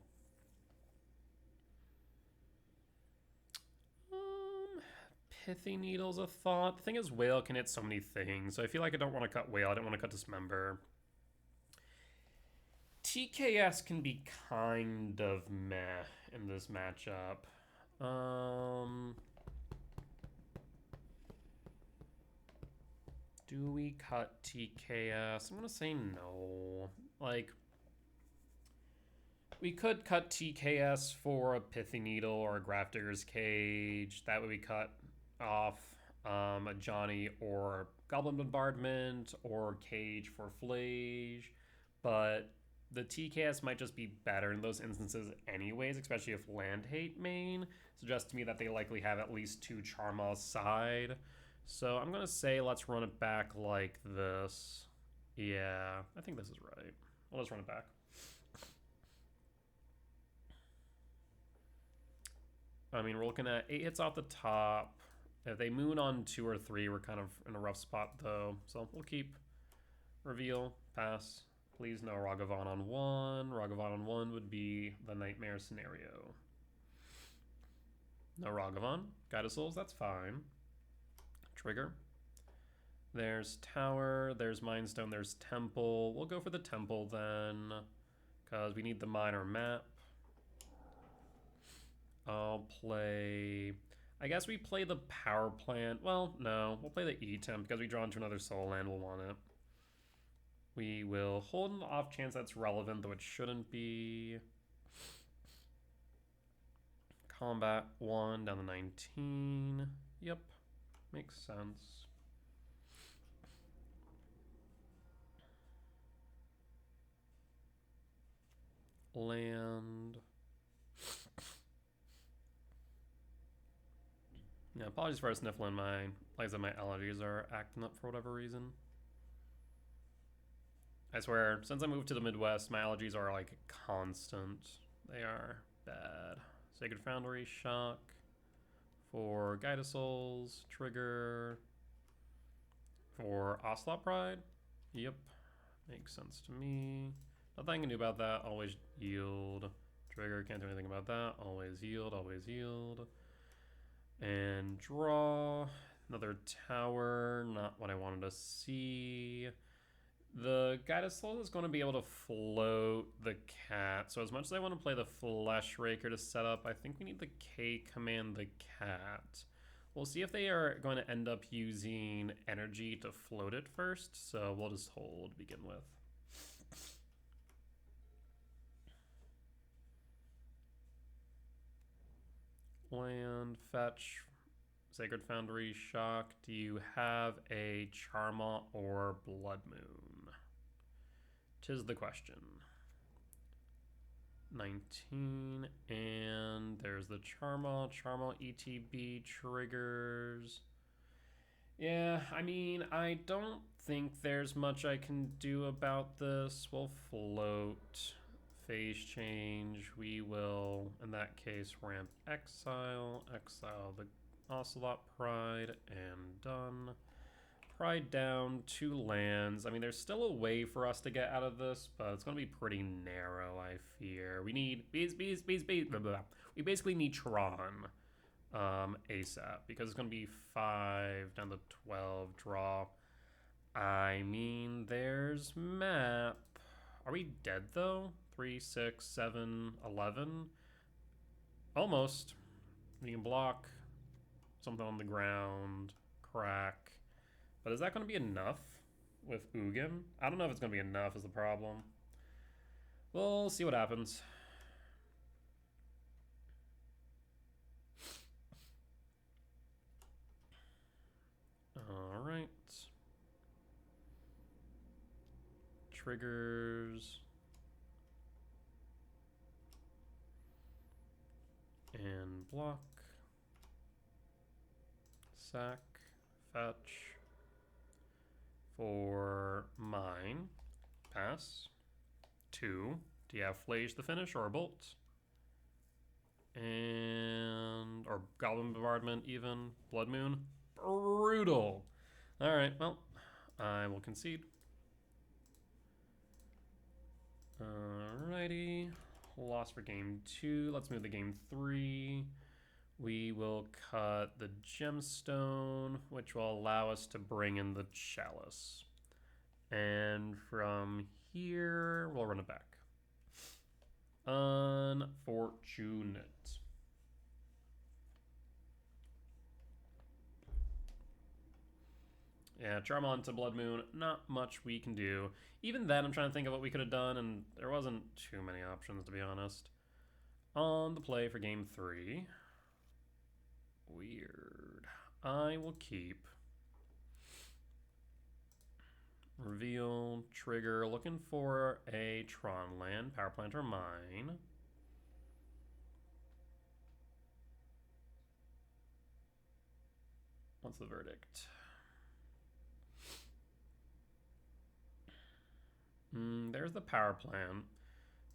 Pithy Needle's a thought. The thing is, Whale can hit so many things, so I feel like I don't want to cut Whale. I don't want to cut Dismember. TKS can be kind of meh in this matchup. Do we cut TKS? I'm gonna say no. Like, we could cut TKS for a Pithy Needle or a Grafdigger's Cage. That way we cut off a Johnny or Goblin Bombardment or Cage for Flage. But the TKS might just be better in those instances anyways, especially if Land Hate main suggests to me that they likely have at least 2 Charma aside. So I'm going to say let's run it back like this. Yeah, I think this is right. Well, let's run it back. I mean, we're looking at 8 hits off the top. If they moon on 2 or 3, we're kind of in a rough spot though. So we'll keep reveal, pass. Please no Ragavan on 1. Ragavan on 1 would be the nightmare scenario. No Ragavan. Guide of Souls, that's fine. Trigger. There's Tower, there's Mind Stone, there's Temple. We'll go for the Temple then, because we need the minor map. I'll play... I guess we play the Power Plant. Well, no. We'll play the E-Temp because we draw into another Soul Land. We'll want it. We will hold an off chance that's relevant, though it shouldn't be. Combat 1 down to 19. Yep. Makes sense. Land. Yeah, apologies for sniffling. Like I said, my allergies are acting up for whatever reason. I swear, since I moved to the Midwest, my allergies are like constant. They are bad. Sacred Foundry, Shock. For Guide of Souls, Trigger. For Ocelot Pride. Yep, makes sense to me. Nothing I can do about that. Always yield. Trigger, can't do anything about that. Always yield, always yield. And draw. Another tower, not what I wanted to see. The Guide of Souls is going to be able to float the cat. So as much as I want to play the Flesh Raker to set up, I think we need the K command the cat. We'll see if they are going to end up using energy to float it first. So we'll just hold, begin with. Land, fetch, Sacred Foundry, Shock. Do you have a Charma or Blood Moon? 'Tis the question. 19, and there's the Charma. Charma ETB triggers. Yeah, I mean, I don't think there's much I can do about this. We'll float. Phase change. We will, in that case, ramp exile. Exile the Ocelot Pride, and done. Pride down, 2 lands. I mean, there's still a way for us to get out of this, but it's going to be pretty narrow, I fear. We need... Blah, blah, blah. We basically need Tron. ASAP because it's going to be 5 down to 12 draw. I mean, there's map. Are we dead though? 3, 6, 7, 11? Almost. We can block something on the ground, crack. But is that going to be enough with Ugin? I don't know if it's going to be enough is the problem. We'll see what happens. All right. Triggers. And block. Sack. Fetch. For mine. Pass. 2. Do you have Flage the finish or a bolt? And or Goblin Bombardment even. Blood Moon. Brutal. Alright, well, I will concede. Alrighty. Lost for game 2. Let's move to game 3. We will cut the gemstone, which will allow us to bring in the chalice. And from here, we'll run it back. Unfortunate. Yeah, Charm on to Blood Moon, not much we can do. Even then, I'm trying to think of what we could have done, and there wasn't too many options, to be honest. On the play for game 3. Weird. I will keep. Reveal, trigger, looking for a Tron land, power plant or mine. What's the verdict? There's the power plant.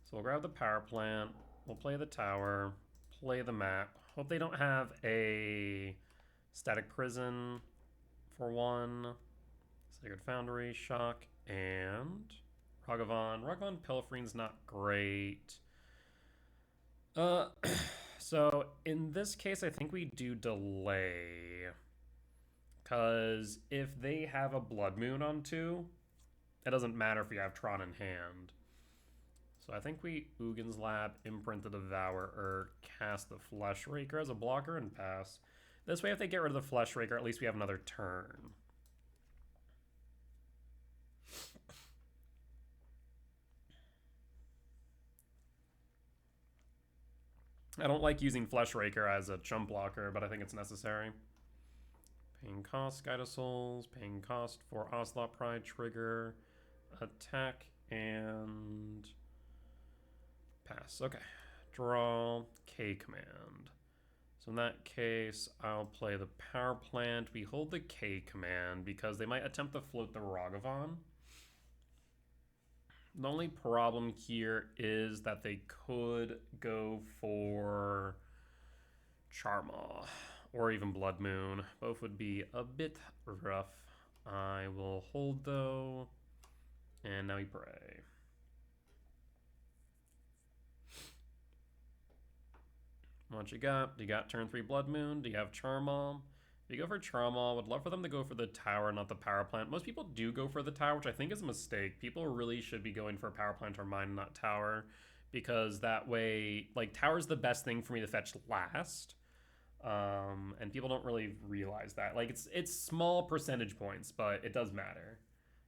So we'll grab the power plant, we'll play the tower, play the map. Hope they don't have a static prison for 1. Sacred Foundry, Shock, and Ragavan. Ragavan Pilferine's not great. So in this case, I think we do delay. Because if they have a Blood Moon on 2, it doesn't matter if you have Tron in hand. So I think we Ugin's Lab, Imprint the Devourer, cast the Flesh Raker as a blocker, and pass. This way, if they get rid of the Flesh Raker, at least we have another turn. I don't like using Flesh Raker as a chump blocker, but I think it's necessary. Paying cost, Guide of Souls, paying cost for Ocelot Pride, trigger, attack, and pass. Okay. Draw, K command. So in that case, I'll play the power plant. We hold the K command because they might attempt to float the Ragavan. The only problem here is that they could go for Charmaw or even Blood Moon. Both would be a bit rough. I will hold though, and now we pray. What you got? Do you got turn 3 Blood Moon? Do you have Charmaw? If you go for Charmaw, would love for them to go for the tower, not the power plant. Most people do go for the tower, which I think is a mistake. People really should be going for a power plant or mine, not tower, because that way, like, tower's the best thing for me to fetch last. And people don't really realize that. Like, it's small percentage points, but it does matter.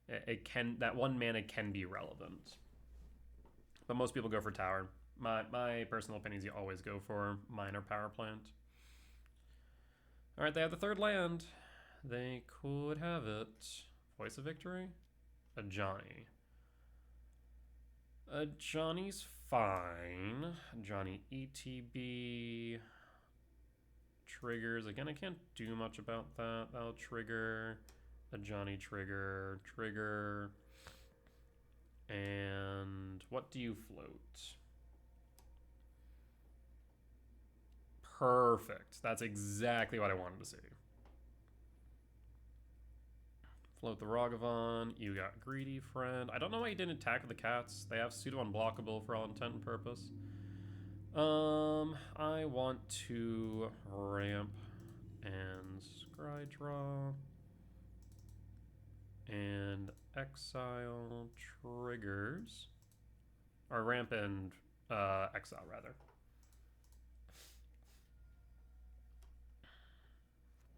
It can, that 1 mana can be relevant. But most people go for tower. My personal opinion is you always go for mine or power plant. All right, they have the 3rd land. They could have it. Voice of Victory? A Johnny. A Johnny's fine. Johnny ETB. Triggers. Again, I can't do much about that. That'll trigger. A Johnny trigger. Trigger. And what do you float? Perfect. That's exactly what I wanted to see. Float the Ragavan. You got Greedy Friend. I don't know why you didn't attack the cats. They have pseudo unblockable for all intent and purpose. I want to ramp and scry draw and exile triggers, or ramp and exile rather.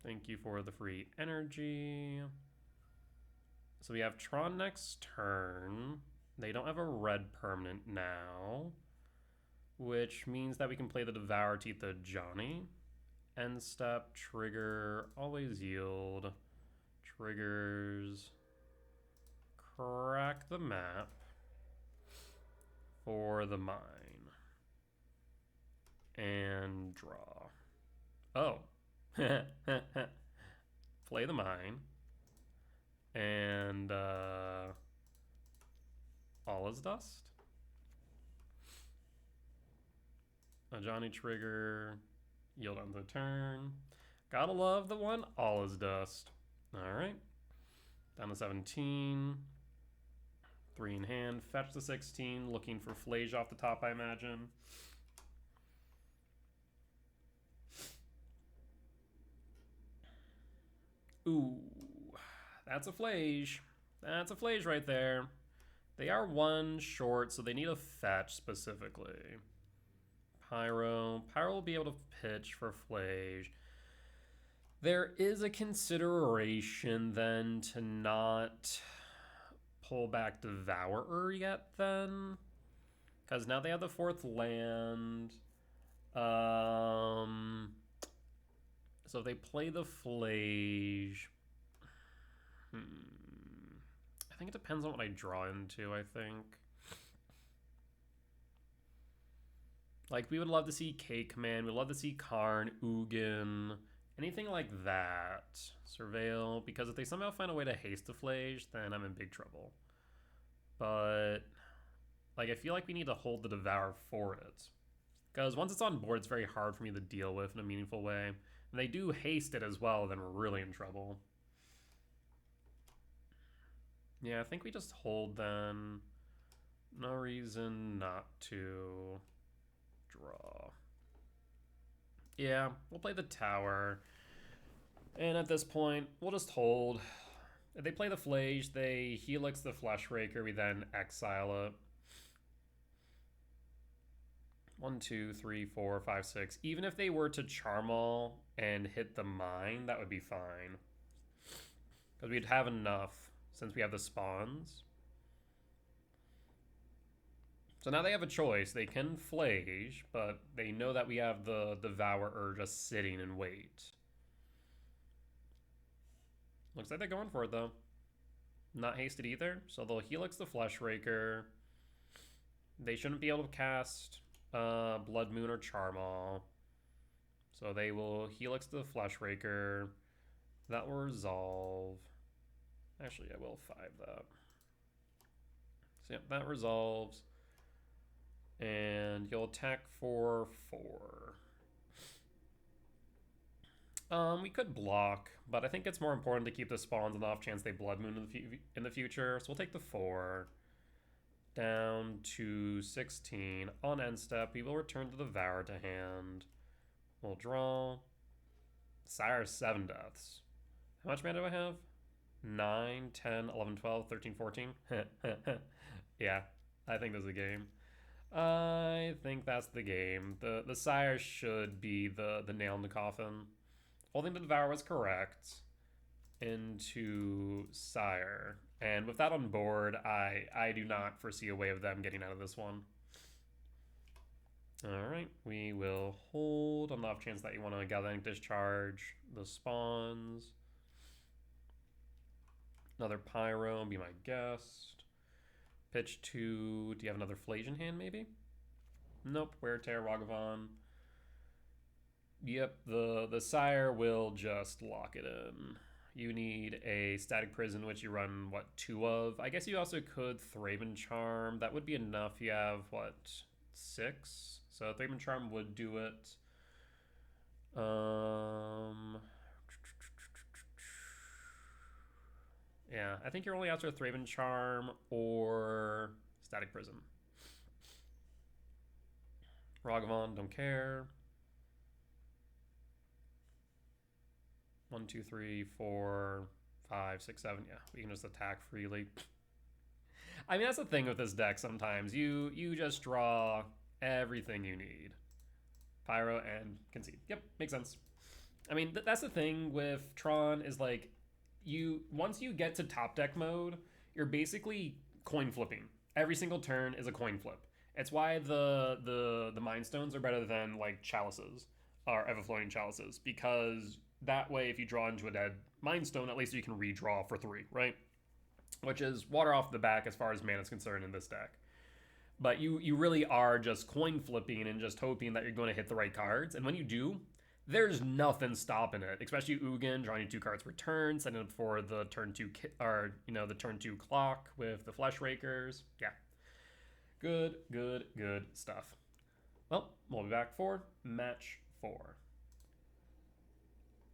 Thank you for the free energy. So we have Tron next turn. They don't have a red permanent now, which means that we can play the Devour Teeth of Johnny. End step, trigger, always yield. Triggers, crack the map for the mine. And draw. Oh. Play the mine. And all is dust. A Johnny trigger, yield on the turn. Gotta love the one, all is dust. Alright. Down to 17. 3 in hand. Fetch the 16. Looking for Flage off the top, I imagine. Ooh. That's a Flage. That's a Flage right there. They are 1 short, so they need a fetch specifically. Pyro. Pyro will be able to pitch for Flage. There is a consideration then to not pull back Devourer yet then. Because now they have the 4th land. So if they play the Flage... I think it depends on what I draw into, I think. Like, we would love to see K-Command. We'd love to see Karn, Ugin, anything like that. Surveil, because if they somehow find a way to haste the Flage, then I'm in big trouble. But, like, I feel like we need to hold the Devour for it. Because once it's on board, it's very hard for me to deal with in a meaningful way. And they do haste it as well, then we're really in trouble. Yeah, I think we just hold then. No reason not to draw. Yeah, we'll play the tower. And at this point, we'll just hold. If they play the Flage, they Helix the Fleshraker, we then exile it. 1, 2, 3, 4, 5, 6. Even if they were to Charmal and hit the mine, that would be fine. Because we'd have enough since we have the spawns. So now they have a choice. They can Flage, but they know that we have the Devourer just sitting and wait. Looks like they're going for it, though. Not hasted either, so they'll Helix the Fleshraker. They shouldn't be able to cast Blood Moon or Charmal. So they will Helix the Fleshraker. That will resolve. Actually, I will 5 that. So yeah, that resolves. And you'll attack for 4. We could block, but I think it's more important to keep the spawns on the off chance they Blood Moon in the future. So we'll take the 4. Down to 16. On end step, we will return the Devour to hand. We'll draw. Sire 7 deaths. How much mana do I have? 9, 10, 11, 12, 13, 14. Yeah, I think this is a game. I think that's the game. The Sire should be the nail in the coffin. Holding the Devour was correct into Sire. And with that on board, I do not foresee a way of them getting out of this one. Alright, we will hold on the off chance that you want to Galvanic Discharge the spawns. Another Pyro, be my guest. Pitch 2. Do you have another Flage in hand, maybe? Nope. Wear Tear Ragavan. Yep, the Sire will just lock it in. You need a Static Prison, which you run, what, 2 of? I guess you also could Thraben Charm. That would be enough. You have, what, 6? So Thraben Charm would do it. Yeah, I think you're only after Thraben Charm or Static Prison. Ragavan, don't care. 1, 2, 3, 4, 5, 6, 7. Yeah, we can just attack freely. I mean, that's the thing with this deck sometimes. You just draw everything you need. Pyro and concede. Yep, makes sense. I mean, that's the thing with Tron is like, once you get to top deck mode, you're basically coin flipping. Every single turn is a coin flip. It's why the Mind Stones are better than like chalices or ever floating chalices, because that way if you draw into a dead Mind Stone, at least you can redraw for 3, right? Which is water off the back as far as mana is concerned in this deck. But you really are just coin flipping and just hoping that you're going to hit the right cards. And when you do, there's nothing stopping it. Especially Ugin drawing 2 cards per turn, setting up for the turn 2 or the turn 2 clock with the Flesh Rakers. Yeah, good stuff. Well, we'll be back for match 4.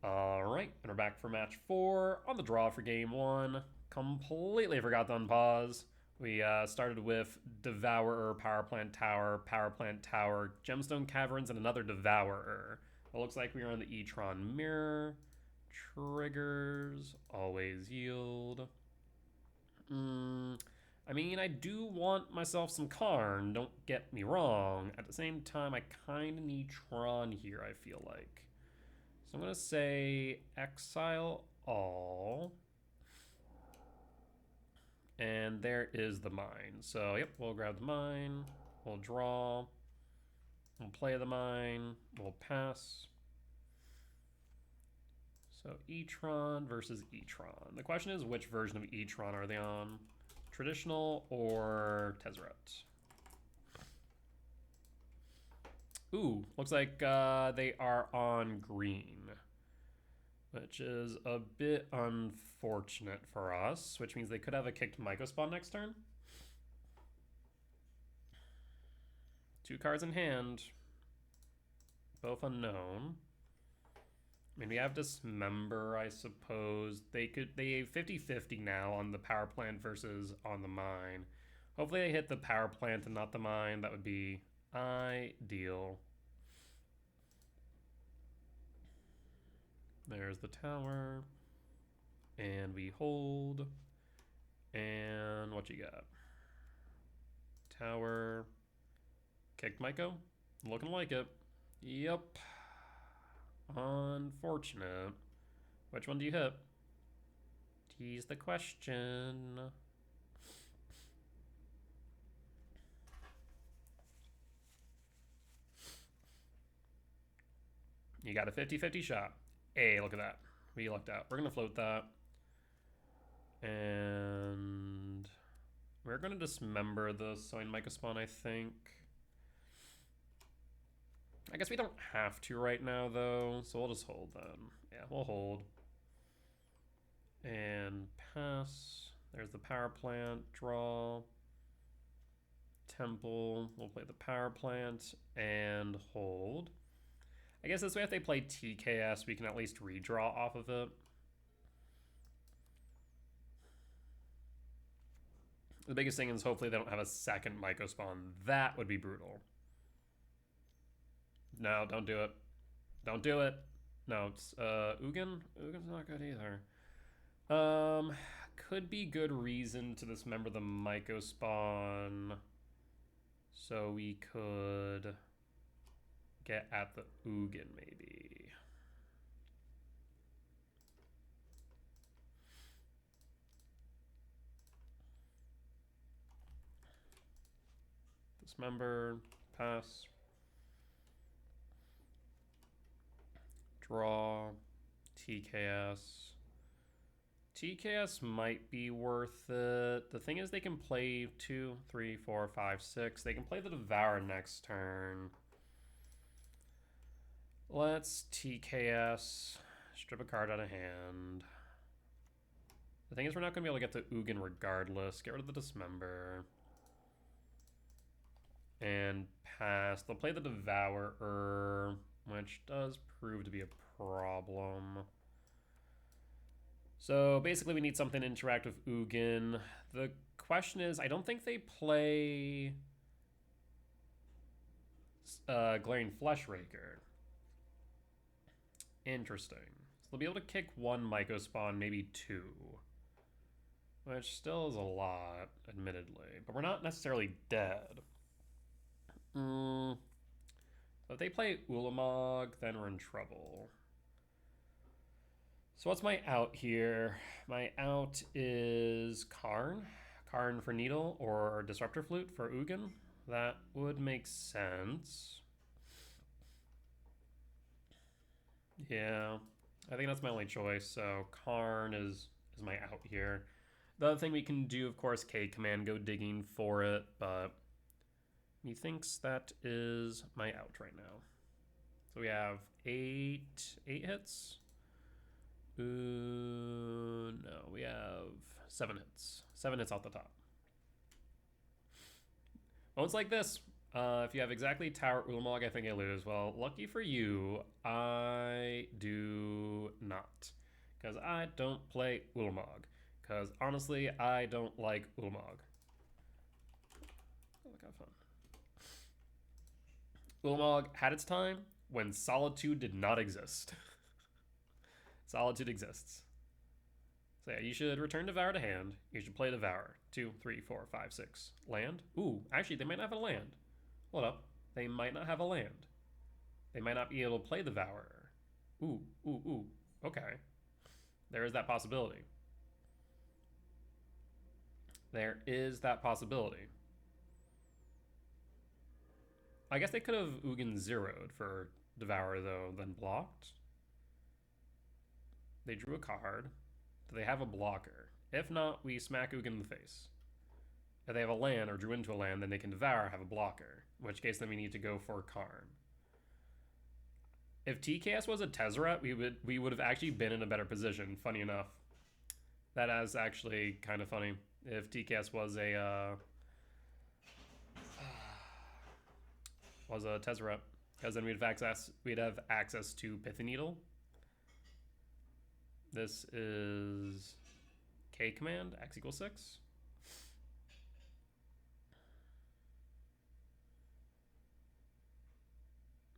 All right, and we're back for match 4 on the draw for game 1. Completely forgot to unpause. We started with Devourer, Power Plant Tower, Gemstone Caverns, and another Devourer. It looks like we are on the E-Tron Mirror. Triggers, always yield. I mean, I do want myself some Karn, don't get me wrong. At the same time, I kind of need Tron here, I feel like. So I'm going to say exile all. And there is the mine. So, yep, we'll grab the mine. We'll draw. We'll play the mine. We'll pass. So, E-Tron versus E-Tron. The question is, which version of E-Tron are they on? Traditional or Tezzeret? Ooh, looks like they are on green, which is a bit unfortunate for us, which means they could have a kicked Myco spawn next turn. 2 cards in hand, both unknown. I mean, we have Dismember, I suppose. They have 50-50 now on the power plant versus on the mine. Hopefully they hit the power plant and not the mine. That would be ideal. There's the tower. And we hold. And what you got? Tower. Kicked Myco. Looking like it. Yep. Unfortunate. Which one do you hit? Tease the question. You got a 50-50 shot. Hey, look at that. We lucked out. We're going to float that. And we're going to dismember the Soin Myco spawn, I think. I guess we don't have to right now, though, so we'll just hold then. Yeah, we'll hold. And pass. There's the power plant. Draw. Temple. We'll play the power plant and hold. I guess this way if they play TKS, we can at least redraw off of it. The biggest thing is hopefully they don't have a second Myco spawn. That would be brutal. No, don't do it. Don't do it. No, it's Ugin. Ugin's not good either. Could be good reason to dismember the Myco spawn, so we could get at the Ugin maybe. Dismember, pass. Draw, TKS. TKS might be worth it. The thing is they can play 2, 3, 4, 5, 6. They can play the Devour next turn. Let's TKS. Strip a card out of hand. The thing is we're not going to be able to get the Ugin regardless. Get rid of the Dismember. And pass. They'll play the Devourer, which does prove to be a problem. So basically we need something to interact with Ugin. The question is, I don't think they play Glaring Fleshraker. Interesting. So they'll be able to kick one Myco spawn, maybe two. Which still is a lot, admittedly. But we're not necessarily dead. If they play Ulamog, then we're in trouble. So what's my out here? My out is Karn. Karn for Needle or Disruptor Flute for Ugin. That would make sense. Yeah, I think that's my only choice. So Karn is my out here. The other thing we can do, of course, K command, go digging for it, but methinks that is my out right now. So we have eight hits. No, we have 7 hits. 7 hits off the top. Moments like this, if you have exactly Tower Ulamog, I think I lose. Well, lucky for you, I do not. Because I don't play Ulamog. Because honestly, I don't like Ulamog. Oh, look how fun. Ulamog had its time when Solitude did not exist. Solitude exists. So yeah, you should return Devour to hand. You should play Devour. 2, 3, 4, 5, 6. Land? Ooh, actually, they might not have a land. Hold up. They might not have a land. They might not be able to play Devourer. Ooh. Okay. There is that possibility. There is that possibility. I guess they could have Ugin zeroed for Devourer, though, then blocked. They drew a card. Do they have a blocker? If not, we smack Ugin in the face. If they have a land or drew into a land, then they can Devour, have a blocker. In which case, then we need to go for Karn. If TKS was a Tezzeret, we would have actually been in a better position, funny enough. That is actually kind of funny. If TKS was a Tezzeret. Because then we'd have access to Pithy Needle. This is K command, X equals 6.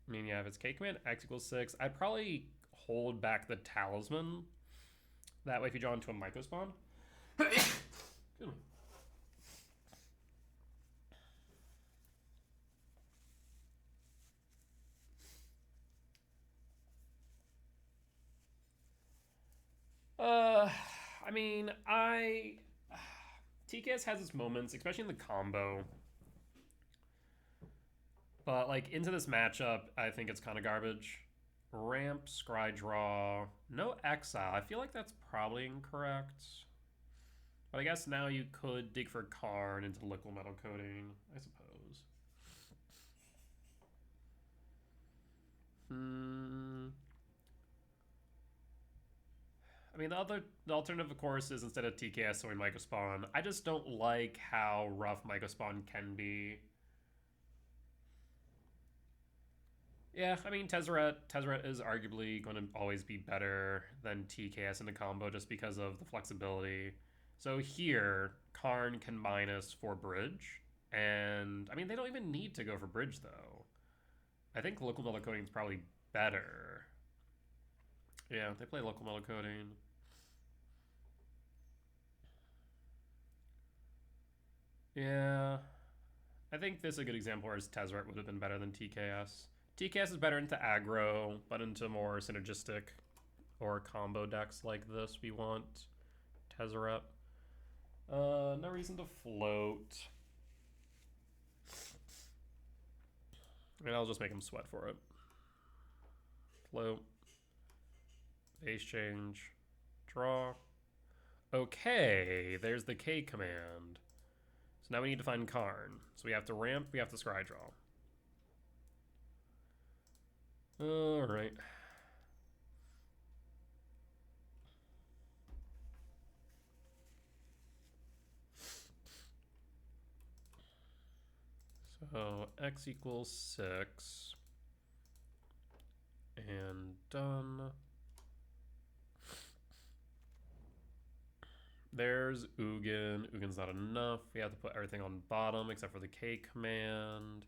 I mean, yeah, if it's K command, X equals 6, I'd probably hold back the Talisman. That way, if you draw into a Myco spawn. I mean, TKS has its moments, especially in the combo. But, like, into this matchup, I think it's kind of garbage. Ramp, scry draw, no exile. I feel like that's probably incorrect. But I guess now you could dig for Karn into liquid metal coating, I suppose. I mean, the alternative, of course, is instead of TKS throwing Myco Spawn. I just don't like how rough Myco Spawn can be. Yeah, I mean, Tezzeret is arguably going to always be better than TKS in the combo just because of the flexibility. So here, Karn can minus for bridge. And, I mean, they don't even need to go for bridge, though. I think local metal coating is probably better. Yeah, they play local metal coating. Yeah. I think this is a good example where Tezzeret would have been better than TKS. TKS is better into aggro, but into more synergistic or combo decks like this we want Tezzeret. No reason to float. And I'll just make him sweat for it. Float. Base change. Draw. Okay, there's the K command. So now we need to find Karn. So we have to ramp, we have to scry draw. Alright. So X equals 6. And done. There's Ugin. Ugin's not enough. We have to put everything on bottom except for the K command.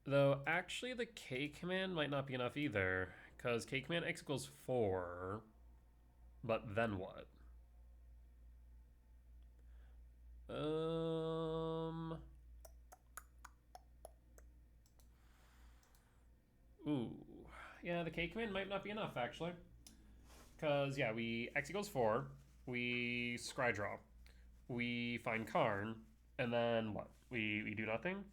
Though, actually, the K command might not be enough either, because K command X equals 4, but then what? Ooh. Yeah, the K command might not be enough, actually. Because, yeah, we X equals 4, we scry draw, we find Karn, and then what? We do nothing?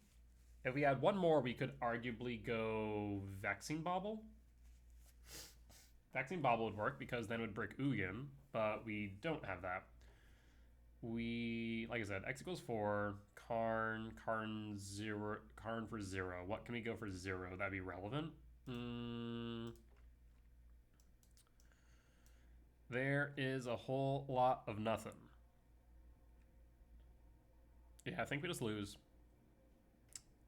If we had one more, we could arguably go Vexing Bauble. Vexing Bauble would work because then it would break Ugin, but we don't have that. We, like I said, X equals 4, Karn for 0. What can we go for 0? That'd be relevant. There is a whole lot of nothing. Yeah, I think we just lose.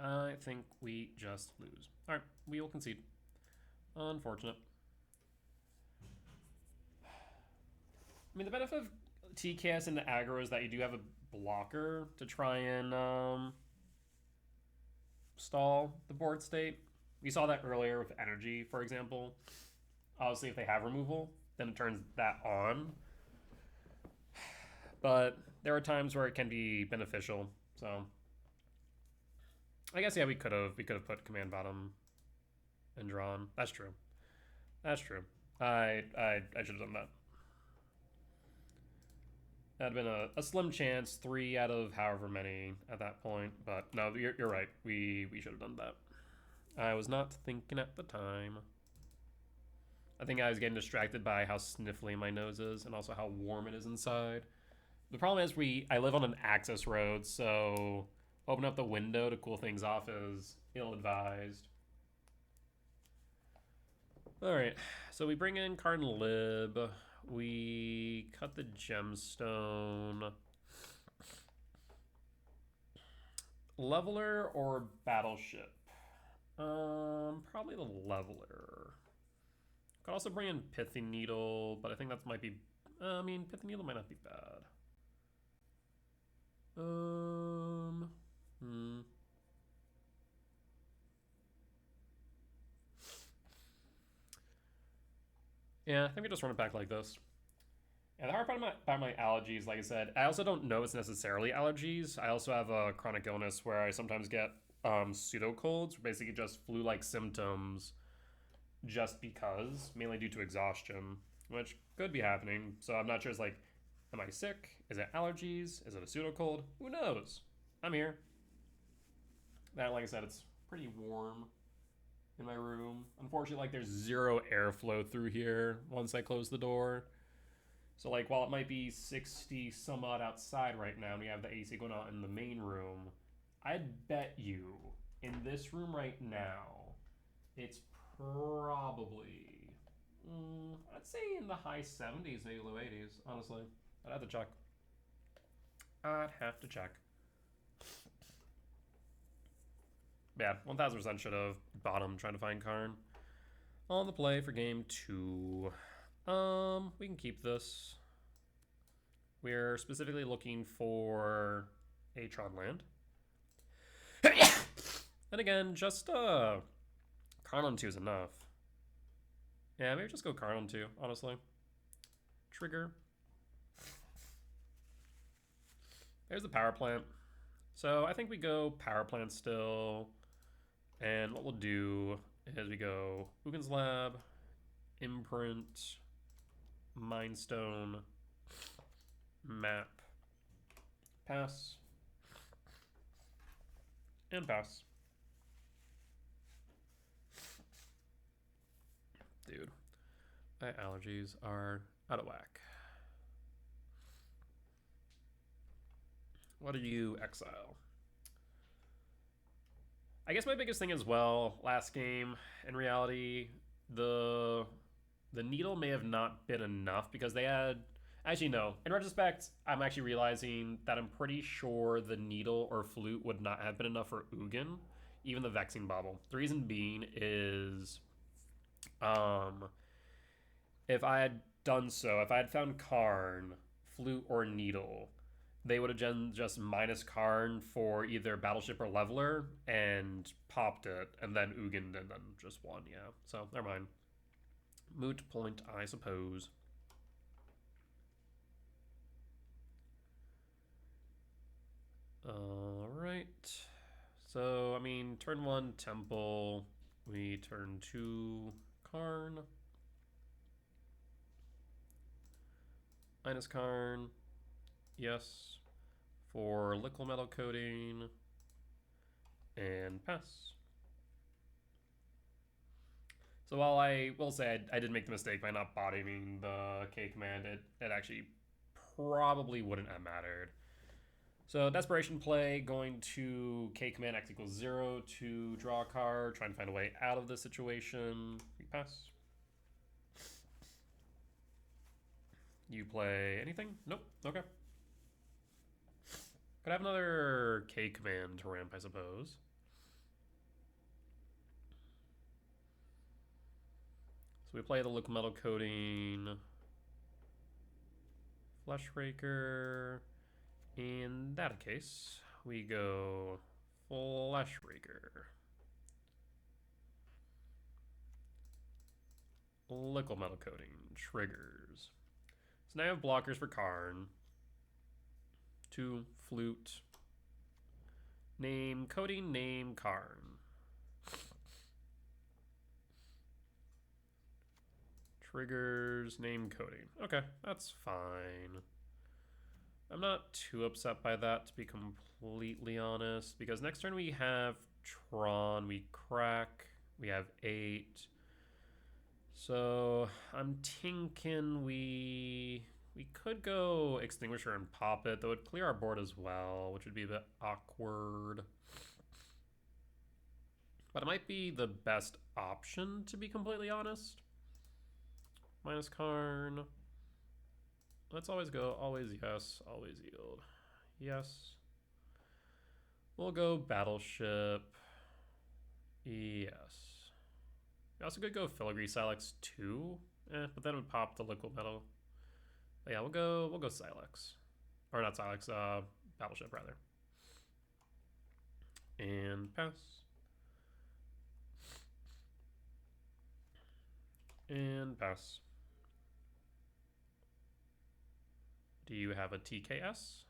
I think we just lose. All right, we will concede. Unfortunate. I mean, the benefit of TKS into aggro is that you do have a blocker to try and stall the board state. We saw that earlier with energy, for example. Obviously, if they have removal, then it turns that on. But there are times where it can be beneficial. So I guess, yeah, we could have put command bottom and drawn. That's true. That's true. I should have done that. That'd been a slim chance, 3 out of however many at that point. But no, you're right. We should have done that. I was not thinking at the time. I think I was getting distracted by how sniffly my nose is and also how warm it is inside. The problem is I live on an access road, so open up the window to cool things off is ill-advised. Alright, so we bring in Karn Lib. We cut the gemstone. Leveler or battleship? Probably the leveler. Could also bring in Pithy Needle, but I think that might be... I mean, Pithy Needle might not be bad. Yeah, I think we just run it back like this. And the hard part about my allergies, like I said, I also don't know it's necessarily allergies. I also have a chronic illness where I sometimes get pseudo colds, basically just flu-like symptoms, just because, mainly due to exhaustion, which could be happening. So I'm not sure. It's like, am I sick? Is it allergies? Is it a pseudo cold? Who knows? I'm here. That, like I said, it's pretty warm in my room. Unfortunately, like, there's zero airflow through here once I close the door. So, like, while it might be 60 some odd outside right now and we have the AC going on in the main room, I'd bet you in this room right now, it's probably, I'd say in the high 70s, maybe low 80s, honestly. I'd have to check. Yeah, 1000% should have bottomed trying to find Karn. On the play for game 2. We can keep this. We're specifically looking for a Tron land. And again, just Karn on 2 is enough. Yeah, maybe just go Karn on 2, honestly. Trigger. There's the power plant. So I think we go power plant still. And what we'll do is we go Ugin's Lab, Imprint, Mindstone, Map, Pass, and Pass. Dude, my allergies are out of whack. What do you exile? I guess my biggest thing as well, last game, in reality, the needle may have not been enough because they had... Actually, no. In retrospect, I'm actually realizing that I'm pretty sure the needle or flute would not have been enough for Ugin, even the Vexing Bauble. The reason being is... if I had done so, if I had found Karn, flute, or needle, they would have just minus Karn for either Battleship or Leveler and popped it, and then Ugin, and then just won, yeah. So, never mind. Moot point, I suppose. Alright. So, I mean, turn 1, Temple. We turn 2, Karn. Minus Karn. Yes. For liquid metal coating. And pass. So while I will say I did make the mistake by not bottoming the K command, it actually probably wouldn't have mattered. So desperation play, going to K command X equals 0 to draw a card, trying to find a way out of this situation. We pass. You play anything? Nope. Okay. Could have another K command to ramp, I suppose. So we play the liquid metal coating, Fleshraker. In that case, we go Fleshraker. Liquid metal coating triggers. So now I have blockers for Karn. 2 flute. Name coating, name Karn. Triggers, name coding. Okay, that's fine. I'm not too upset by that, to be completely honest, because next turn we have Tron, we crack, we have 8. So I'm thinking we could go Extinguisher and pop it, though it'd clear our board as well, which would be a bit awkward. But it might be the best option, to be completely honest. Minus Karn. Let's always go, always yes, always yield. Yes. We'll go Battleship. Yes. We also could go Filigree Silex 2. But then it would pop the liquid metal. But yeah, we'll go Silex. Or not Silex, Battleship rather. And pass. And pass. Do you have a TKS?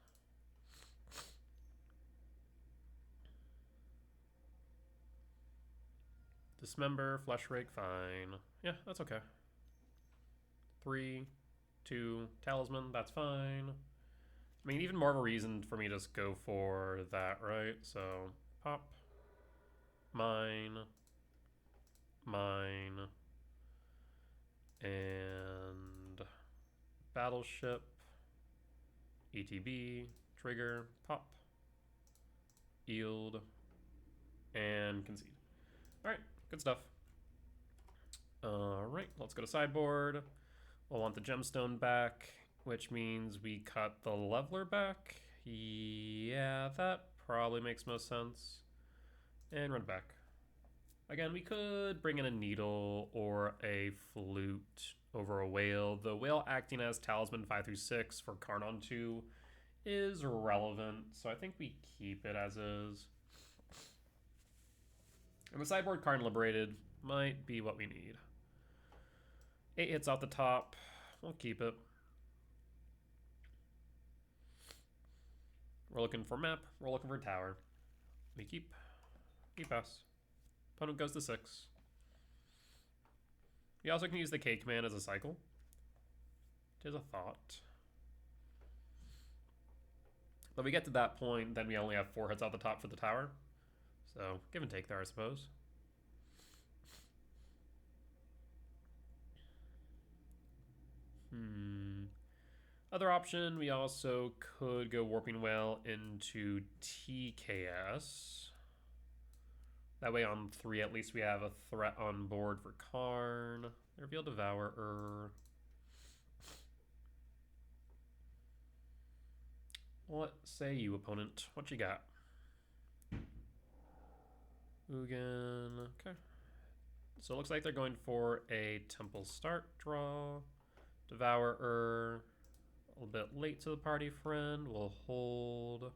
Dismember, Fleshrake, fine. Yeah, that's okay. 3, 2, Talisman, that's fine. I mean, even more of a reason for me to just go for that, right? So, pop. Mine. Mine. And Battleship. ETB, trigger, pop, yield, and concede. All right, good stuff. All right, let's go to sideboard. We'll want the gemstone back, which means we cut the leveler back. Yeah, that probably makes most sense. And run back. Again, we could bring in a needle or a flute over a whale. The whale acting as talisman 5 through 6 for Karn on 2 is relevant, so I think we keep it as is. And the sideboard Karn Liberated might be what we need. 8 hits off the top. We'll keep it. We're looking for map. We're looking for tower. We keep. We pass. Opponent goes to 6. We also can use the K command as a cycle. Tis a thought. But we get to that point, then we only have 4 hits off the top for the tower. So, give and take there, I suppose. Other option, we also could go Warping Whale into TKS. That way on 3 at least we have a threat on board for Karn. Reveal Devourer. What say you, opponent? What you got? Ugin. Okay. So it looks like they're going for a Temple Start draw. Devourer. A little bit late to the party, friend. We'll hold.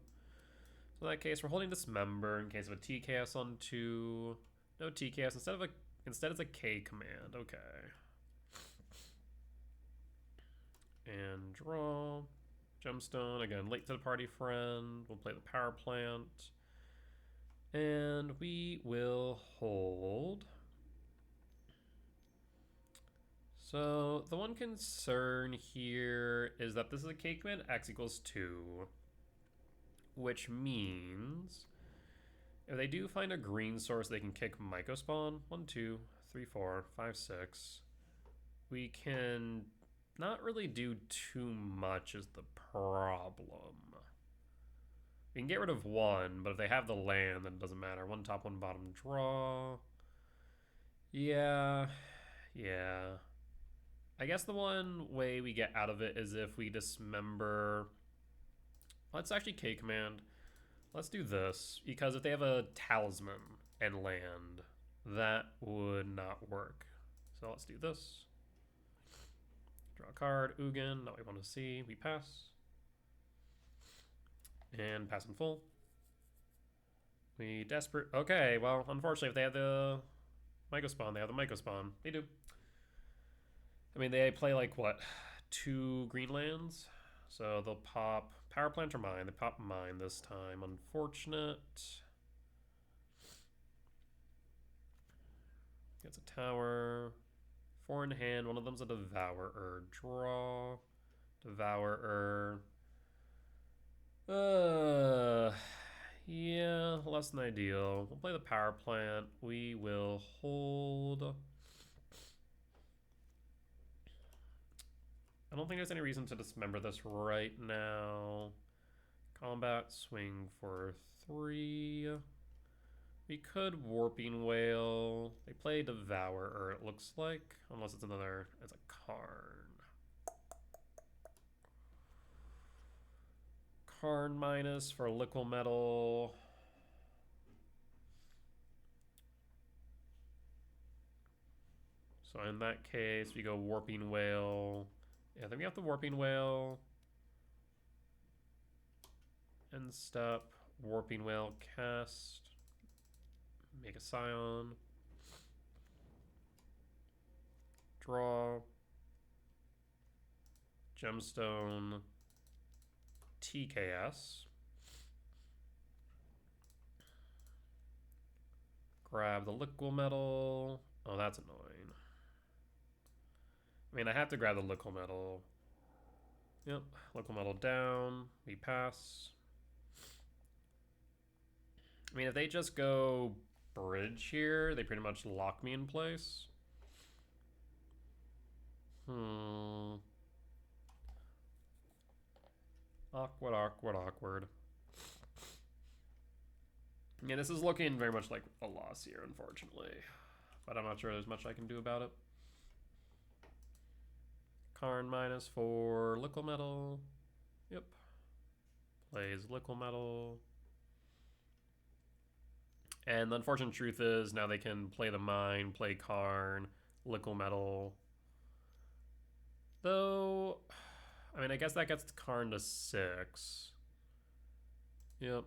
So in that case, we're holding Dismember in case of a TKS on 2. No TKS. Instead it's a K command. Okay. And draw. Gemstone. Again, late to the party, friend. We'll play the power plant. And we will hold. So the one concern here is that this is a K command, X equals 2. Which means if they do find a green source, they can kick Myco Spawn. 1, 2, 3, 4, 5, 6. We can not really do too much is the problem. We can get rid of 1, but if they have the land, then it doesn't matter. 1 top, 1 bottom, draw. Yeah. I guess the one way we get out of it is if we Dismember. Let's actually K command. Let's do this, because if they have a Talisman and land, that would not work. So let's do this. Draw a card, Ugin, not what we want to see. We pass. And pass in full. We desperate. Okay, well, unfortunately, if they have the Myco Spawn, they have the Myco Spawn. They do. I mean, they play like, what, 2 green lands? So they'll pop Power Plant or Mine. They pop Mine this time. Unfortunate. Gets a tower. 4 in hand. One of them's a Devourer. Draw. Devourer. Yeah, less than ideal. We'll play the Power Plant. We will hold. I don't think there's any reason to Dismember this right now. Combat, swing for 3. We could Warping Whale. They play Devourer, it looks like. Unless it's it's a Karn. Karn minus for Liquid Metal. So in that case, we go Warping Whale. Yeah, then we have the Warping Whale. End step, Warping Whale, cast. Make a Scion. Draw. Gemstone. TKS. Grab the Liquid Metal. Oh, that's annoying. I mean, I have to grab the Liquid Metal. Yep, Liquid Metal down. We pass. I mean, if they just go Bridge here, they pretty much lock me in place. Awkward. Yeah, this is looking very much like a loss here, unfortunately. But I'm not sure there's much I can do about it. Karn minus for Liquid Metal. Yep. Plays Liquid Metal. And the unfortunate truth is now they can play the Mine, play Karn, Liquid Metal. Though, I mean, I guess that gets Karn to 6. Yep.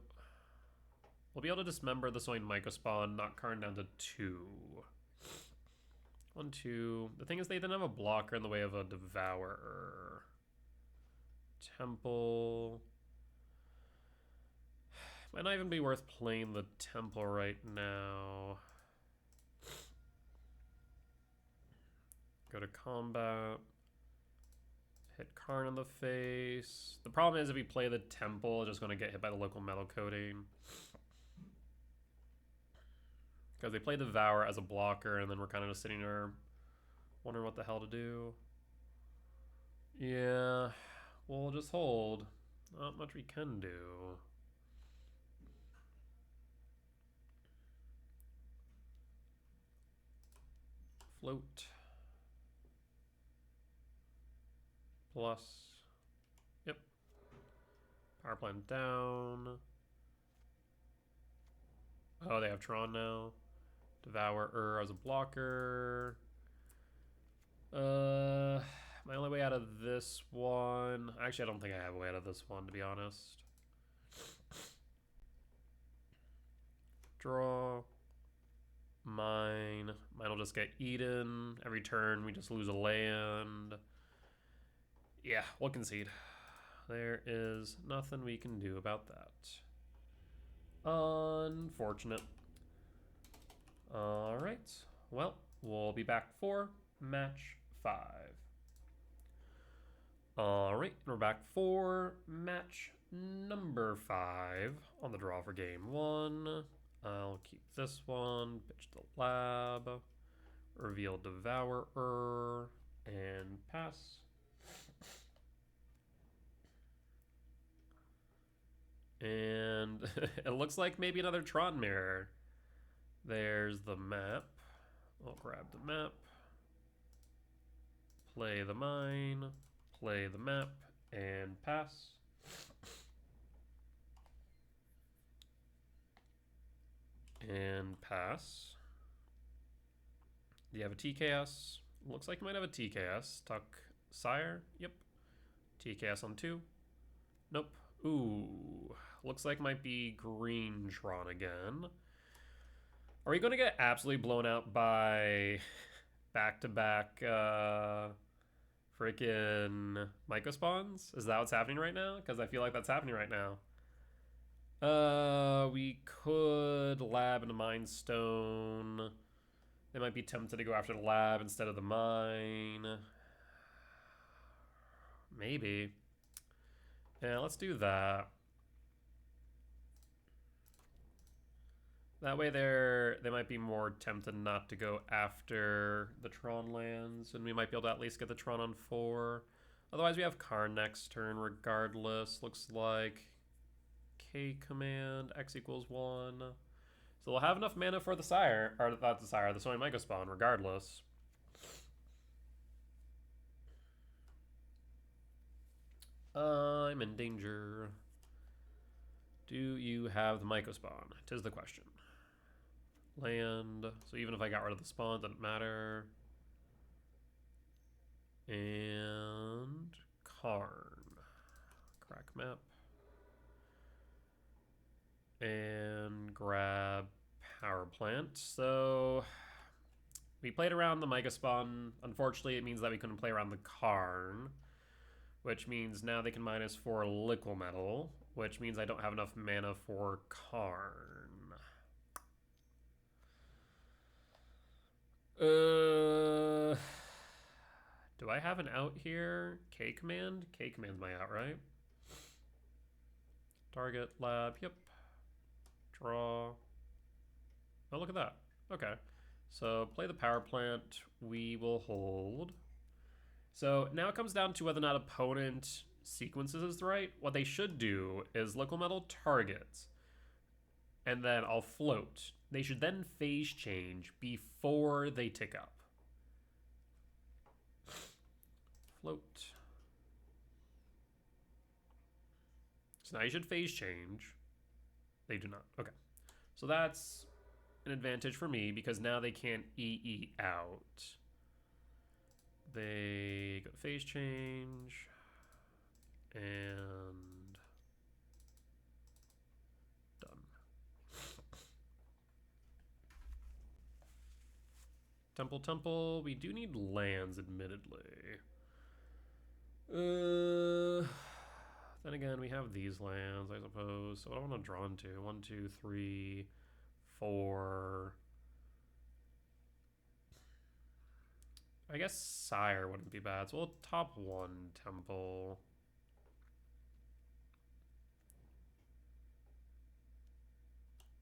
We'll be able to Dismember the Soin Myco Spawn, knock Karn down to 2. 1, 2. The thing is they didn't have a blocker in the way of a Devourer. Temple. Might not even be worth playing the Temple right now. Go to combat. Hit Karn in the face. The problem is if we play the Temple, it's just going to get hit by the Liquid Metal coating. Because they play Devour as a blocker, and then we're kind of just sitting there wondering what the hell to do. Yeah, we'll just hold. Not much we can do. Float. Plus. Yep. Power plant down. Oh, they have Tron now. Devourer as a blocker. My only way out of this one... Actually, I don't think I have a way out of this one, to be honest. Draw. Mine. Mine will just get eaten. Every turn, we just lose a land. Yeah, we'll concede. There is nothing we can do about that. Unfortunate. Alright. Well, we'll be back for match 5. Alright, we're back for match number 5 on the draw for game 1. I'll keep this one, pitch the lab, reveal Devourer, and pass. And it looks like maybe another Tron mirror. There's the map. I'll grab the map. Play the mine. Play the map. And pass. And pass. Do you have a TKS? Looks like you might have a TKS. Tuck Sire? Yep. TKS on 2. Nope. Ooh. Looks like might be green Tron again. Are we going to get absolutely blown out by back-to-back freaking Myco spawns? Is that what's happening right now? Because I feel like that's happening right now. We could lab into Mine Stone. They might be tempted to go after the lab instead of the mine. Maybe. Yeah, let's do that. That way they might be more tempted not to go after the Tron lands, and we might be able to at least get the Tron on 4. Otherwise, we have Karn next turn regardless. Looks like K command, X equals 1. So we'll have enough mana for the Sire, or not the Sire, the Sony Myco spawn regardless. I'm in danger. Do you have the Myco spawn? 'Tis the question. Land. So even if I got rid of the spawn, doesn't matter. And Karn. Crack map. And grab power plant. So we played around the Myco spawn. Unfortunately, it means that we couldn't play around the Karn, which means now they can -4 liquid metal, which means I don't have enough mana for Karn. Do I have an out here? K command? K command's my out, right? Target, lab, yep. Draw. Oh, look at that. Okay. So play the power plant. We will hold. So now it comes down to whether or not opponent sequences is right. What they should do is liquid metal targets, and then I'll float. They should then phase change before they tick up. Float. So now you should phase change. They do not. Okay. So that's an advantage for me because now they can't EE out. They go phase change and done. Temple. We do need lands, admittedly. Then again, we have these lands, I suppose. So what do I want to draw into? 1, 2, 3, 4. I guess Sire wouldn't be bad. So we'll top 1 temple.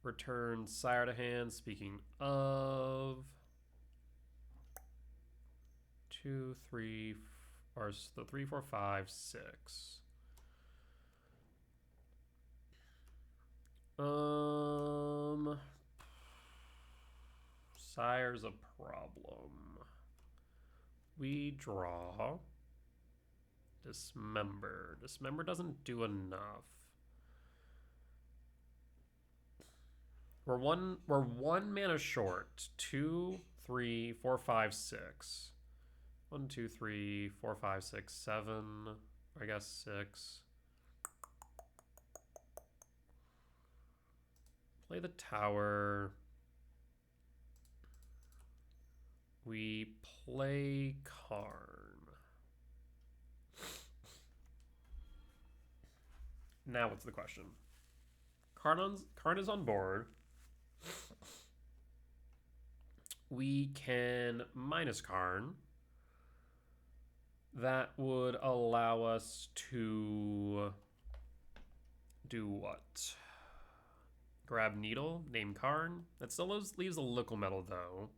Return Sire to hand. Speaking of 2, 3, or the 3, 4, 5, 6. Sire's a problem. We draw Dismember. Dismember doesn't do enough. We're one mana short. 2, 3, 4, 5, 6. 1, 2, 3, 4, 5, 6, 7. I guess 6. Play the tower. We play Karn. Now what's the question? Karn is on board. We can minus Karn. That would allow us to do what? Grab Needle, name Karn. That still leaves a local metal though.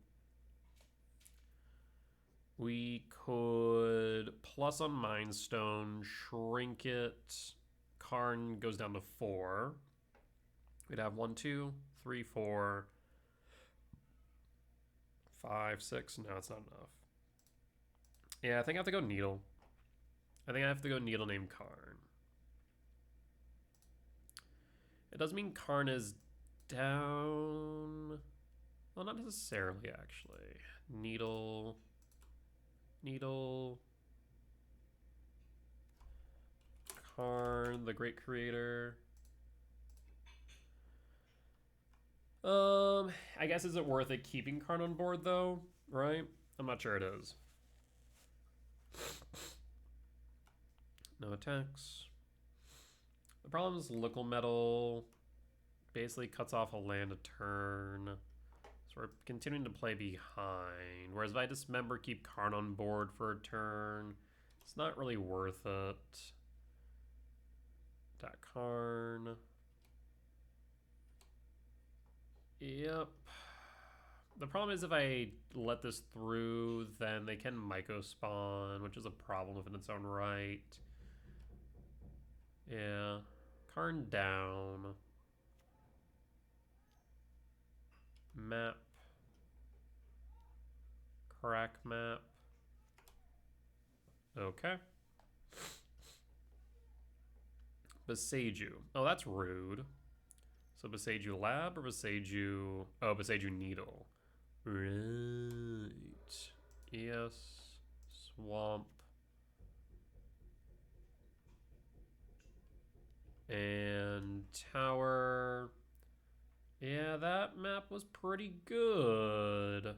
We could plus on Mind Stone, shrink it. Karn goes down to 4. We'd have 1, 2, 3, 4, 5, 6. No, it's not enough. Yeah, I think I have to go Needle. I think I have to go Needle named Karn. It does mean Karn is down. Well, not necessarily, actually. Needle. Karn, the great creator. I guess is it worth it keeping Karn on board though, right? I'm not sure it is. No attacks. The problem is local metal basically cuts off a land a turn. So we're continuing to play behind. Whereas if I dismember, keep Karn on board for a turn, it's not really worth it. Attack Karn. Yep. The problem is if I let this through, then they can Myco spawn, which is a problem in its own right. Yeah. Karn down. Map. Crack map. Okay. Beseiju. Oh, that's rude. So Beseiju Lab or Beseiju... Oh, Beseiju Needle. Right. Yes. Swamp. And Tower. Yeah, that map was pretty good.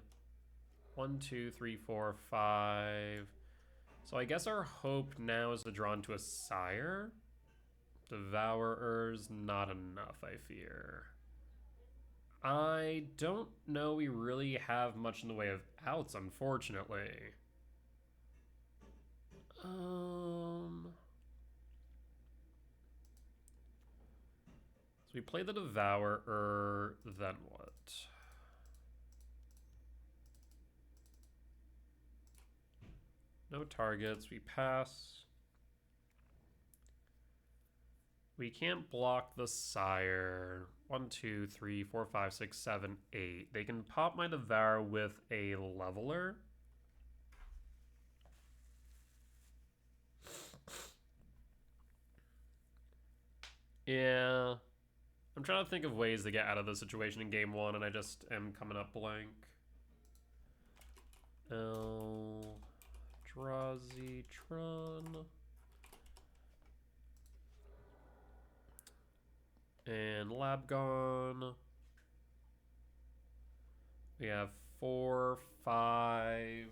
1, 2, 3, 4, 5. So I guess our hope now is to draw into a Sire. Devourer's not enough, I fear. I don't know we really have much in the way of outs, unfortunately. So we play the Devourer, then what? No targets, we pass. We can't block the Sire. 1, 2, 3, 4, 5, 6, 7, 8. They can pop my Devourer with a Leveler. Yeah. I'm trying to think of ways to get out of the situation in game 1, and I just am coming up blank. Eldrazi Tron. And Lab gone. We have 4, 5.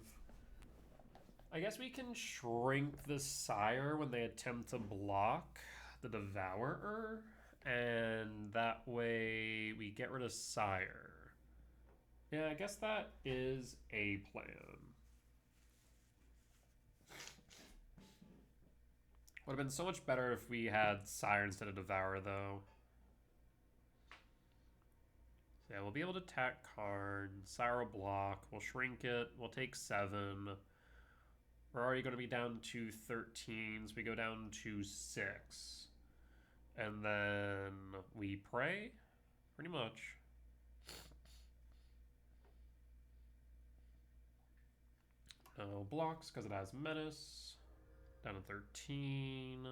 I guess we can shrink the Sire when they attempt to block the Devourer. And that way we get rid of Sire. Yeah, I guess that is a plan. Would have been so much better if we had Sire instead of Devourer, though. So yeah, we'll be able to attack Karn. Sire will block. We'll shrink it. We'll take 7. We're already going to be down to 13, so we go down to 6. And then we pray, pretty much. No blocks because it has Menace. Down to 13.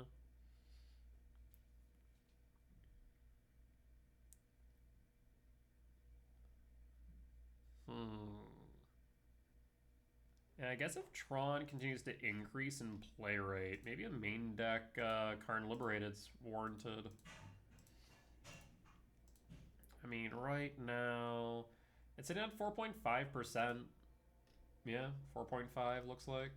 I guess if Tron continues to increase in play rate, maybe a main deck Karn Liberated's warranted. I mean, right now, it's sitting at 4.5%. Yeah, 4.5 looks like.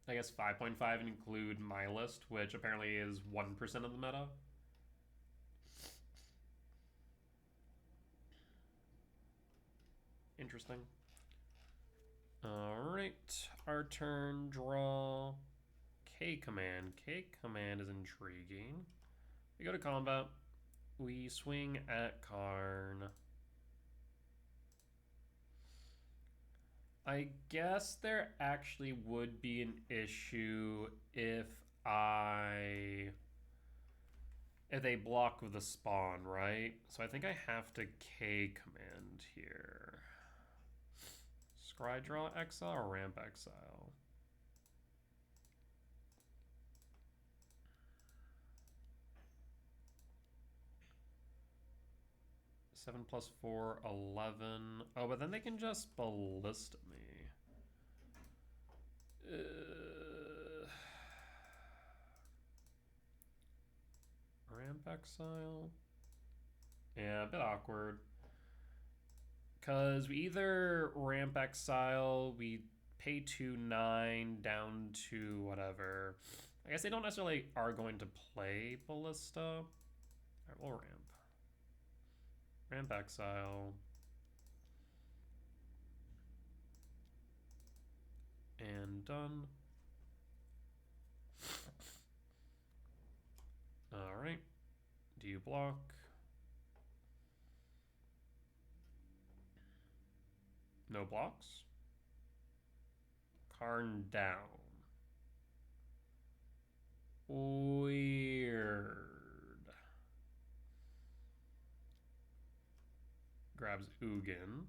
I guess 5.5 include my list, which apparently is 1% of the meta. Interesting. Alright, our turn, draw. K command. K command is intriguing. We go to combat. We swing at Karn. I guess there actually would be an issue if they block with the spawn, right? So I think I have to K command here. Scry draw exile or ramp exile? 7 plus 4, 11. Oh, but then they can just ballista me. Ramp exile? Yeah, a bit awkward. Because we either ramp exile, we pay 2/9 down to whatever. I guess they don't necessarily are going to play ballista. Alright, we'll ramp. Ramp exile. And done. Alright. Do you block? No blocks. Karn down. Weird. Grabs Ugin.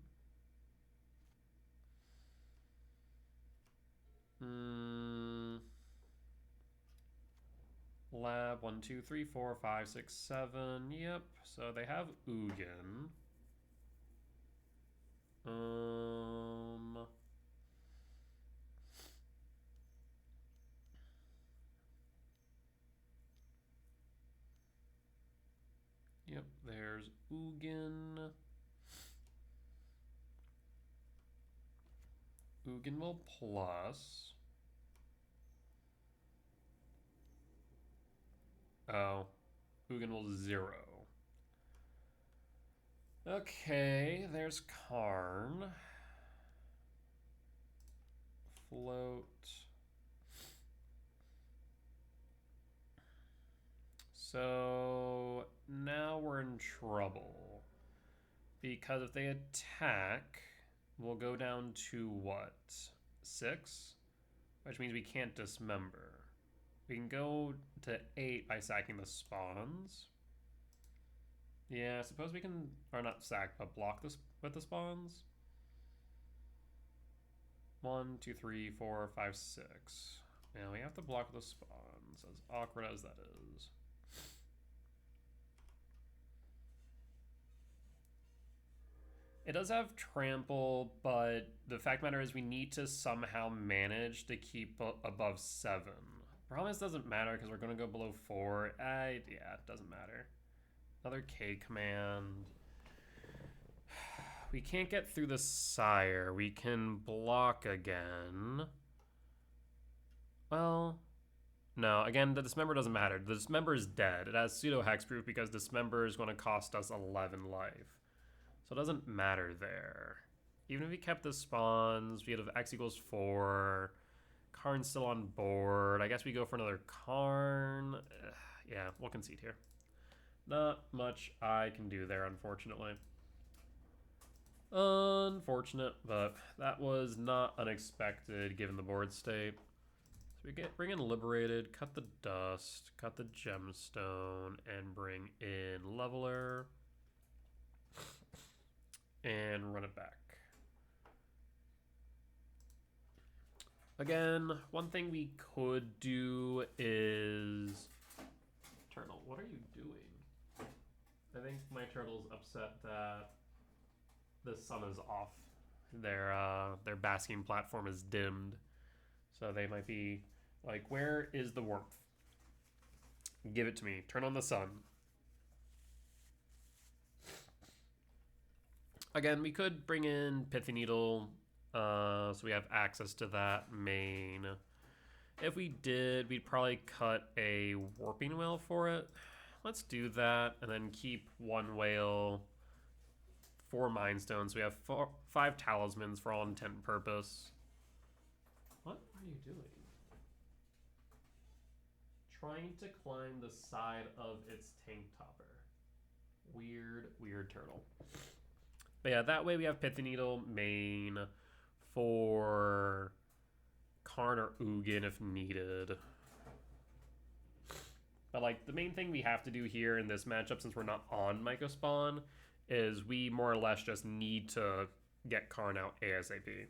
Lab 1, 2, 3, 4, 5, 6, 7. Yep. So they have Ugin. Yep, there's Ugin. Ugin will plus. Oh, Ugin will 0. Okay, there's Karn. Float. So now we're in trouble. Because if they attack, we'll go down to what? 6? Which means we can't dismember. We can go to 8 by sacking the spawns. Yeah, I suppose we can, or not sack, but block this with the spawns. 1, 2, 3, 4, 5, 6. Now we have to block the spawns, as awkward as that is. It does have trample, but the fact of the matter is we need to somehow manage to keep above 7. Problem is, doesn't matter because we're going to go below 4. Yeah, it doesn't matter. Another K command. We can't get through the Sire. We can block again. Well, no. Again, the Dismember doesn't matter. The Dismember is dead. It has pseudo hexproof because Dismember is going to cost us 11 life. So it doesn't matter there. Even if we kept the spawns, we have X equals 4. Karn's still on board. I guess we go for another Karn. Yeah, we'll concede here. Not much I can do there, unfortunately. Unfortunate, but that was not unexpected given the board state. So we bring in Liberated, cut the Dust, cut the Gemstone, and bring in Leveler. And run it back. Again, one thing we could do is... Turtle, what are you doing? I think my turtle's upset that the sun is off. Their basking platform is dimmed. So they might be like, where is the warmth? Give it to me. Turn on the sun. Again, we could bring in Pithy Needle, so we have access to that main. If we did, we'd probably cut a Warping Whale for it. Let's do that, and then keep one whale, 4 Mind Stones. We have 5 Talismans for all intent and purpose. What are you doing? Trying to climb the side of its tank topper. Weird, weird turtle. But yeah, that way we have Pithy Needle main for Karn or Ugin if needed. But like the main thing we have to do here in this matchup, since we're not on Mycospawn, is we more or less just need to get Karn out ASAP.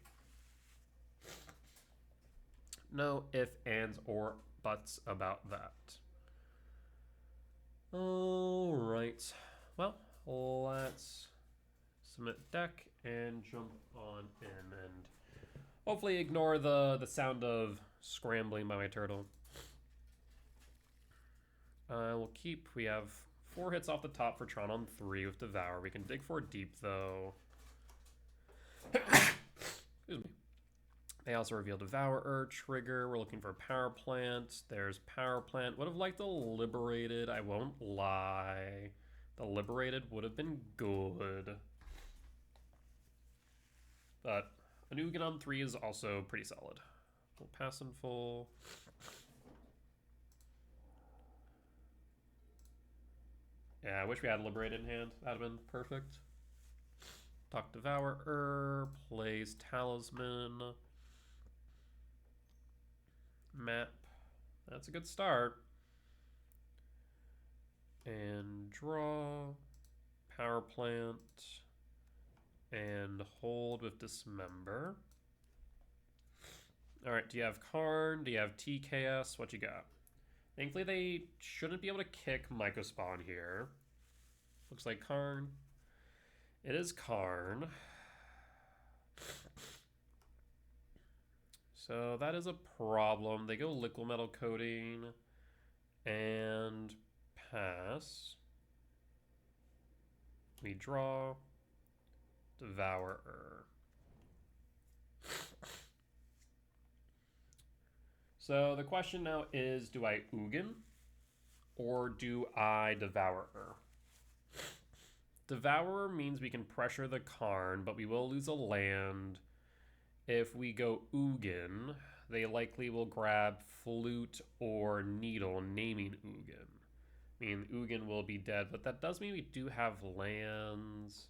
No ifs, ands, or buts about that. Alright. Well, let's submit deck and jump on in and hopefully ignore the sound of scrambling by my turtle. We'll keep, we have 4 hits off the top for Tron on 3 with Devour. We can dig 4 deep though. Excuse me. They also reveal Devourer, Trigger. We're looking for Power Plant. There's Power Plant. Would have liked the Liberated, I won't lie. The Liberated would have been good. But a Ugin on 3 is also pretty solid. We'll pass in full. Yeah, I wish we had Liberated in hand. That would have been perfect. Talk Devourer, plays Talisman. Map. That's a good start. And draw. Power Plant. And hold with Dismember. Alright, do you have Karn? Do you have TKS? What you got? Thankfully, they shouldn't be able to kick Mycospawn here. Looks like Karn. It is Karn. So that is a problem. They go Liquid Metal Coating and pass. We draw. Devourer. So the question now is, do I Ugin or do I Devourer? Devourer means we can pressure the Karn, but we will lose a land. If we go Ugin, they likely will grab Flute or Needle, naming Ugin. I mean, Ugin will be dead, but that does mean we do have lands.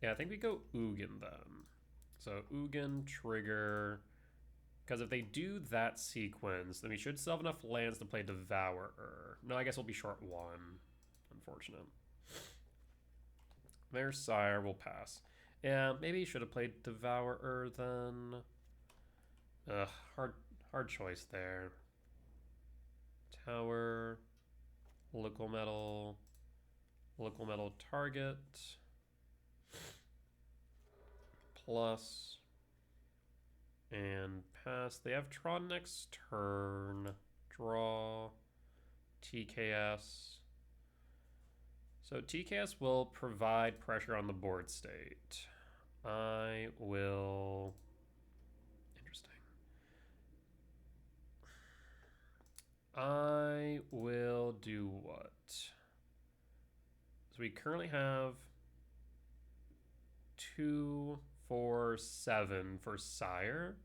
Yeah, I think we go Ugin then. So Ugin, Trigger. Because if they do that sequence, then we should still have enough lands to play Devourer. No, I guess we'll be short 1. Unfortunate. Their Sire will pass. Yeah, maybe he should have played Devourer then. Ugh, hard choice there. Tower. Liquid Metal target. Plus. And pass. They have Tron next turn. Draw. TKS. So TKS will provide pressure on the board state. I will... Interesting. I will do what? So we currently have 2, 4, 7 for Sire.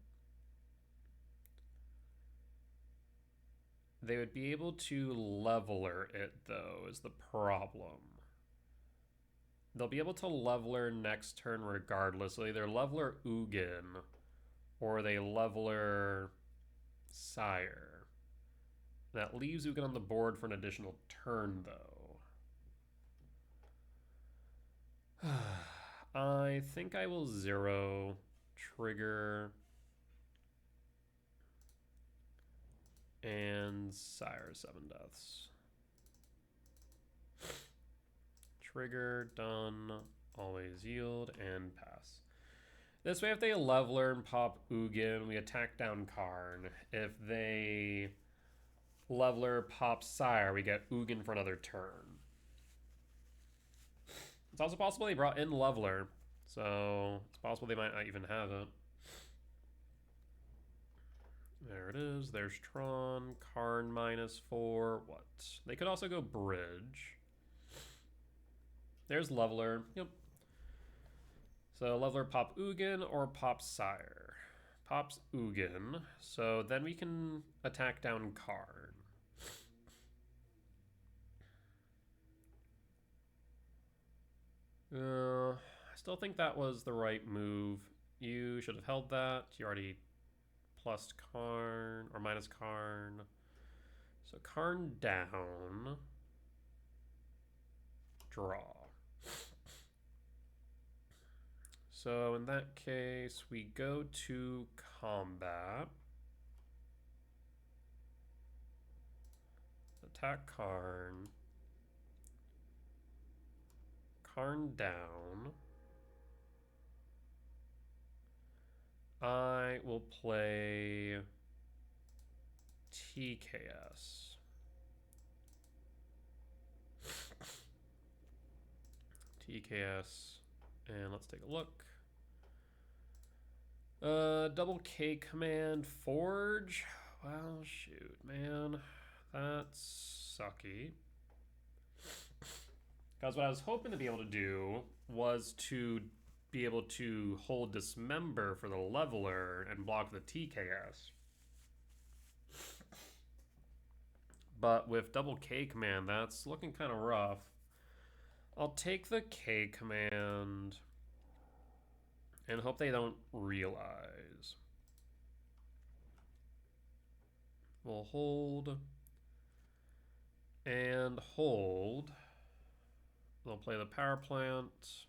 They would be able to leveler it, though, is the problem. They'll be able to leveler next turn regardless. So either leveler Ugin or they leveler Sire. That leaves Ugin on the board for an additional turn, though. I think I will 0, Trigger, and Sire 7 deaths. Trigger, done, always yield, and pass. This way, if they leveler and pop Ugin, we attack down Karn. If they leveler pop Sire, we get Ugin for another turn. It's also possible they brought in leveler, so it's possible they might not even have it. There it is. There's Tron. Karn -4. What? They could also go Bridge. There's Leveler. Yep. So Leveler pop Ugin or pop Sire. Pops Ugin. So then we can attack down Karn. I still think that was the right move. You should have held that. You already plus Karn or minus Karn. So Karn down. Draw. So in that case, we go to combat. Attack Karn. Karn down. I will play TKS. TKS. And let's take a look. Double K command Forge. Well, shoot, man. That's sucky. Because what I was hoping to be able to do was to be able to hold Dismember for the leveler and block the TKS. But with double K command, that's looking kind of rough. I'll take the K command and hope they don't realize. We'll hold and hold. They'll play the power plant,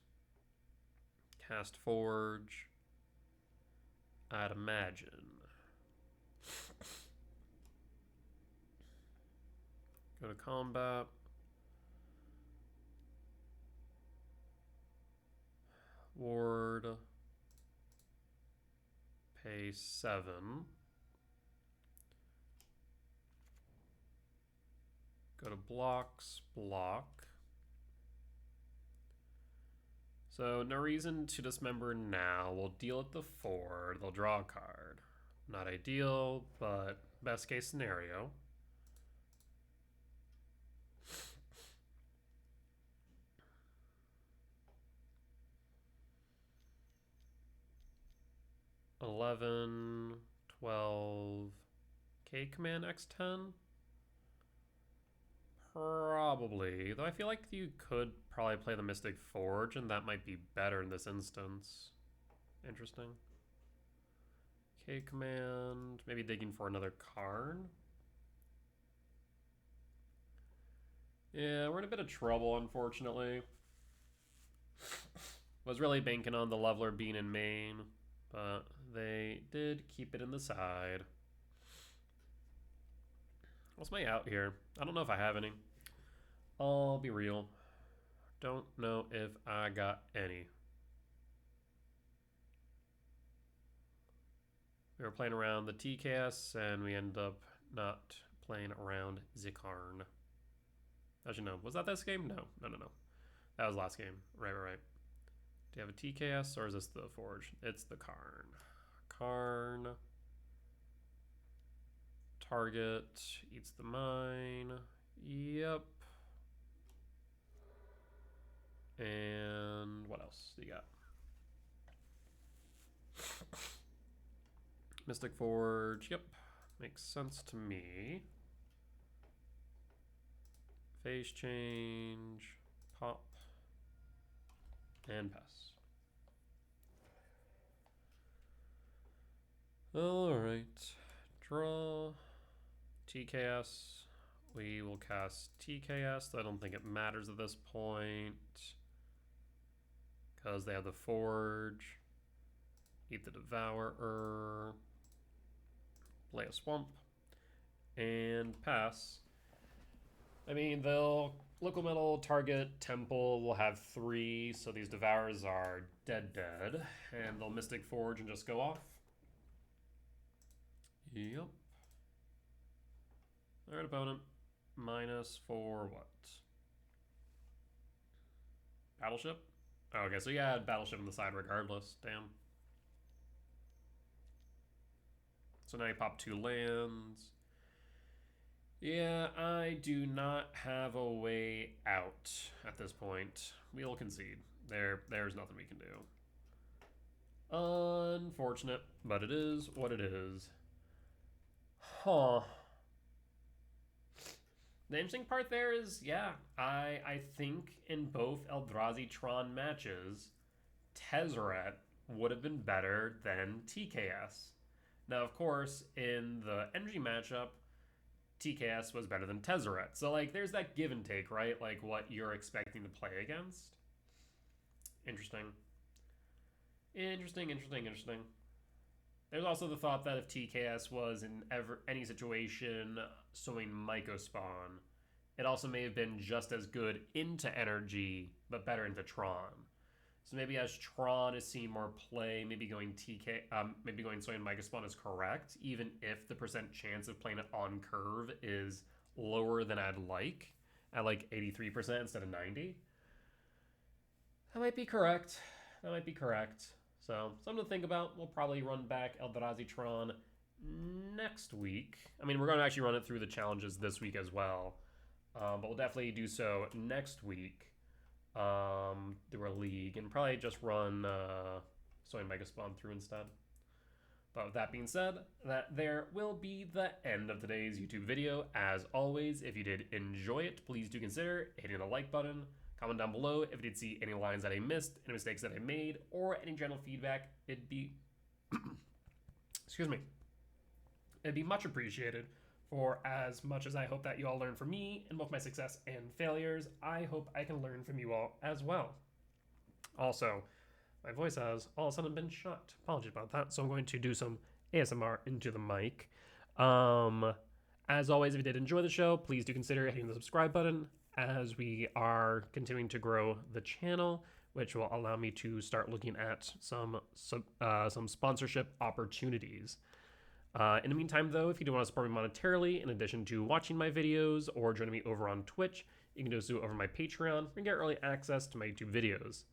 cast Forge, I'd imagine. Go to combat. Ward. Pay 7. Go to blocks, block. So no reason to dismember now. We'll deal at the 4. They'll draw a card. Not ideal, but best case scenario. $11, $12. K command X10? Probably. Though I feel like you could probably play the Mystic Forge, and that might be better in this instance. Interesting. K command. Maybe digging for another Karn? Yeah, we're in a bit of trouble, unfortunately. Was really banking on the leveler being in main, but they did keep it in the side. What's my out here? I don't know if I have any. I'll be real. Don't know if I got any. We were playing around the TKS, and we ended up not playing around Zikarn. Actually, no. Was that this game? No. That was last game. Right. Do you have a TKS, or is this the Forge? It's the Karn. Karn. Target. Eats the mine. Yep. And what else do you got? Mystic Forge. Yep. Makes sense to me. Phase change. Pop. And pass. Alright. Draw. TKS. We will cast TKS. I don't think it matters at this point, because they have the Forge. Eat the Devourer. Play a Swamp. And pass. I mean, they'll local metal target temple will have 3, so these devours are dead, and they'll Mystic Forge and just go off. Yep. All right, opponent. Minus for what? Battleship? Oh, okay, so yeah, Battleship on the side regardless. Damn. So now you pop 2 lands. Yeah, I do not have a way out at this point. We'll concede. There's nothing we can do. Unfortunate, but it is what it is. Huh. The interesting part there is, yeah, I think in both Eldrazi Tron matches, Tezzeret would have been better than TKS. Now, of course, in the Energy matchup, TKS was better than Tezzeret. So, like, there's that give and take, right? Like, what you're expecting to play against. Interesting. Interesting. There's also the thought that if TKS was in any situation sowing Mycospawn, it also may have been just as good into Energy, but better into Tron. So maybe as Tron is seeing more play, maybe going sowing Mycospawn is correct, even if the percent chance of playing it on curve is lower than I'd like, at like 83% instead of 90. That might be correct. So, something to think about. We'll probably run back Eldrazi Tron next week. I mean, we're going to actually run it through the challenges this week as well. But we'll definitely do so next week through a league. And probably just run Sowing Mycospawn through instead. But with that being said, that there will be the end of today's YouTube video. As always, if you did enjoy it, please do consider hitting the like button. Comment down below if you did see any lines that I missed, any mistakes that I made, or any general feedback. It'd be excuse me. It'd be much appreciated. For as much as I hope that you all learn from me in both my success and failures, I hope I can learn from you all as well. Also, my voice has all of a sudden been shut. Apologies about that. So I'm going to do some ASMR into the mic. As always, if you did enjoy the show, please do consider hitting the subscribe button, as we are continuing to grow the channel, which will allow me to start looking at some sponsorship opportunities. In the meantime, though, if you do want to support me monetarily, in addition to watching my videos or joining me over on Twitch, you can do so over my Patreon and get early access to my YouTube videos.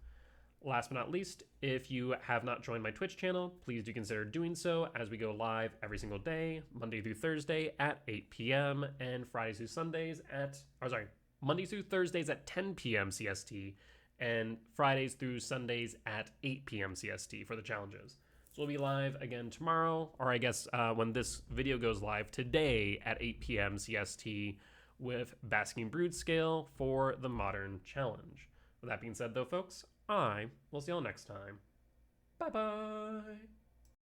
Last but not least, if you have not joined my Twitch channel, please do consider doing so, as we go live every single day, Monday through Thursday at 8 p.m. and Mondays through Thursdays at 10 p.m. CST, and Fridays through Sundays at 8 p.m. CST for the challenges. So we'll be live again tomorrow, or I guess when this video goes live today at 8 p.m. CST with Basking Brood Scale for the Modern Challenge. With that being said, though, folks, I will see y'all next time. Bye-bye!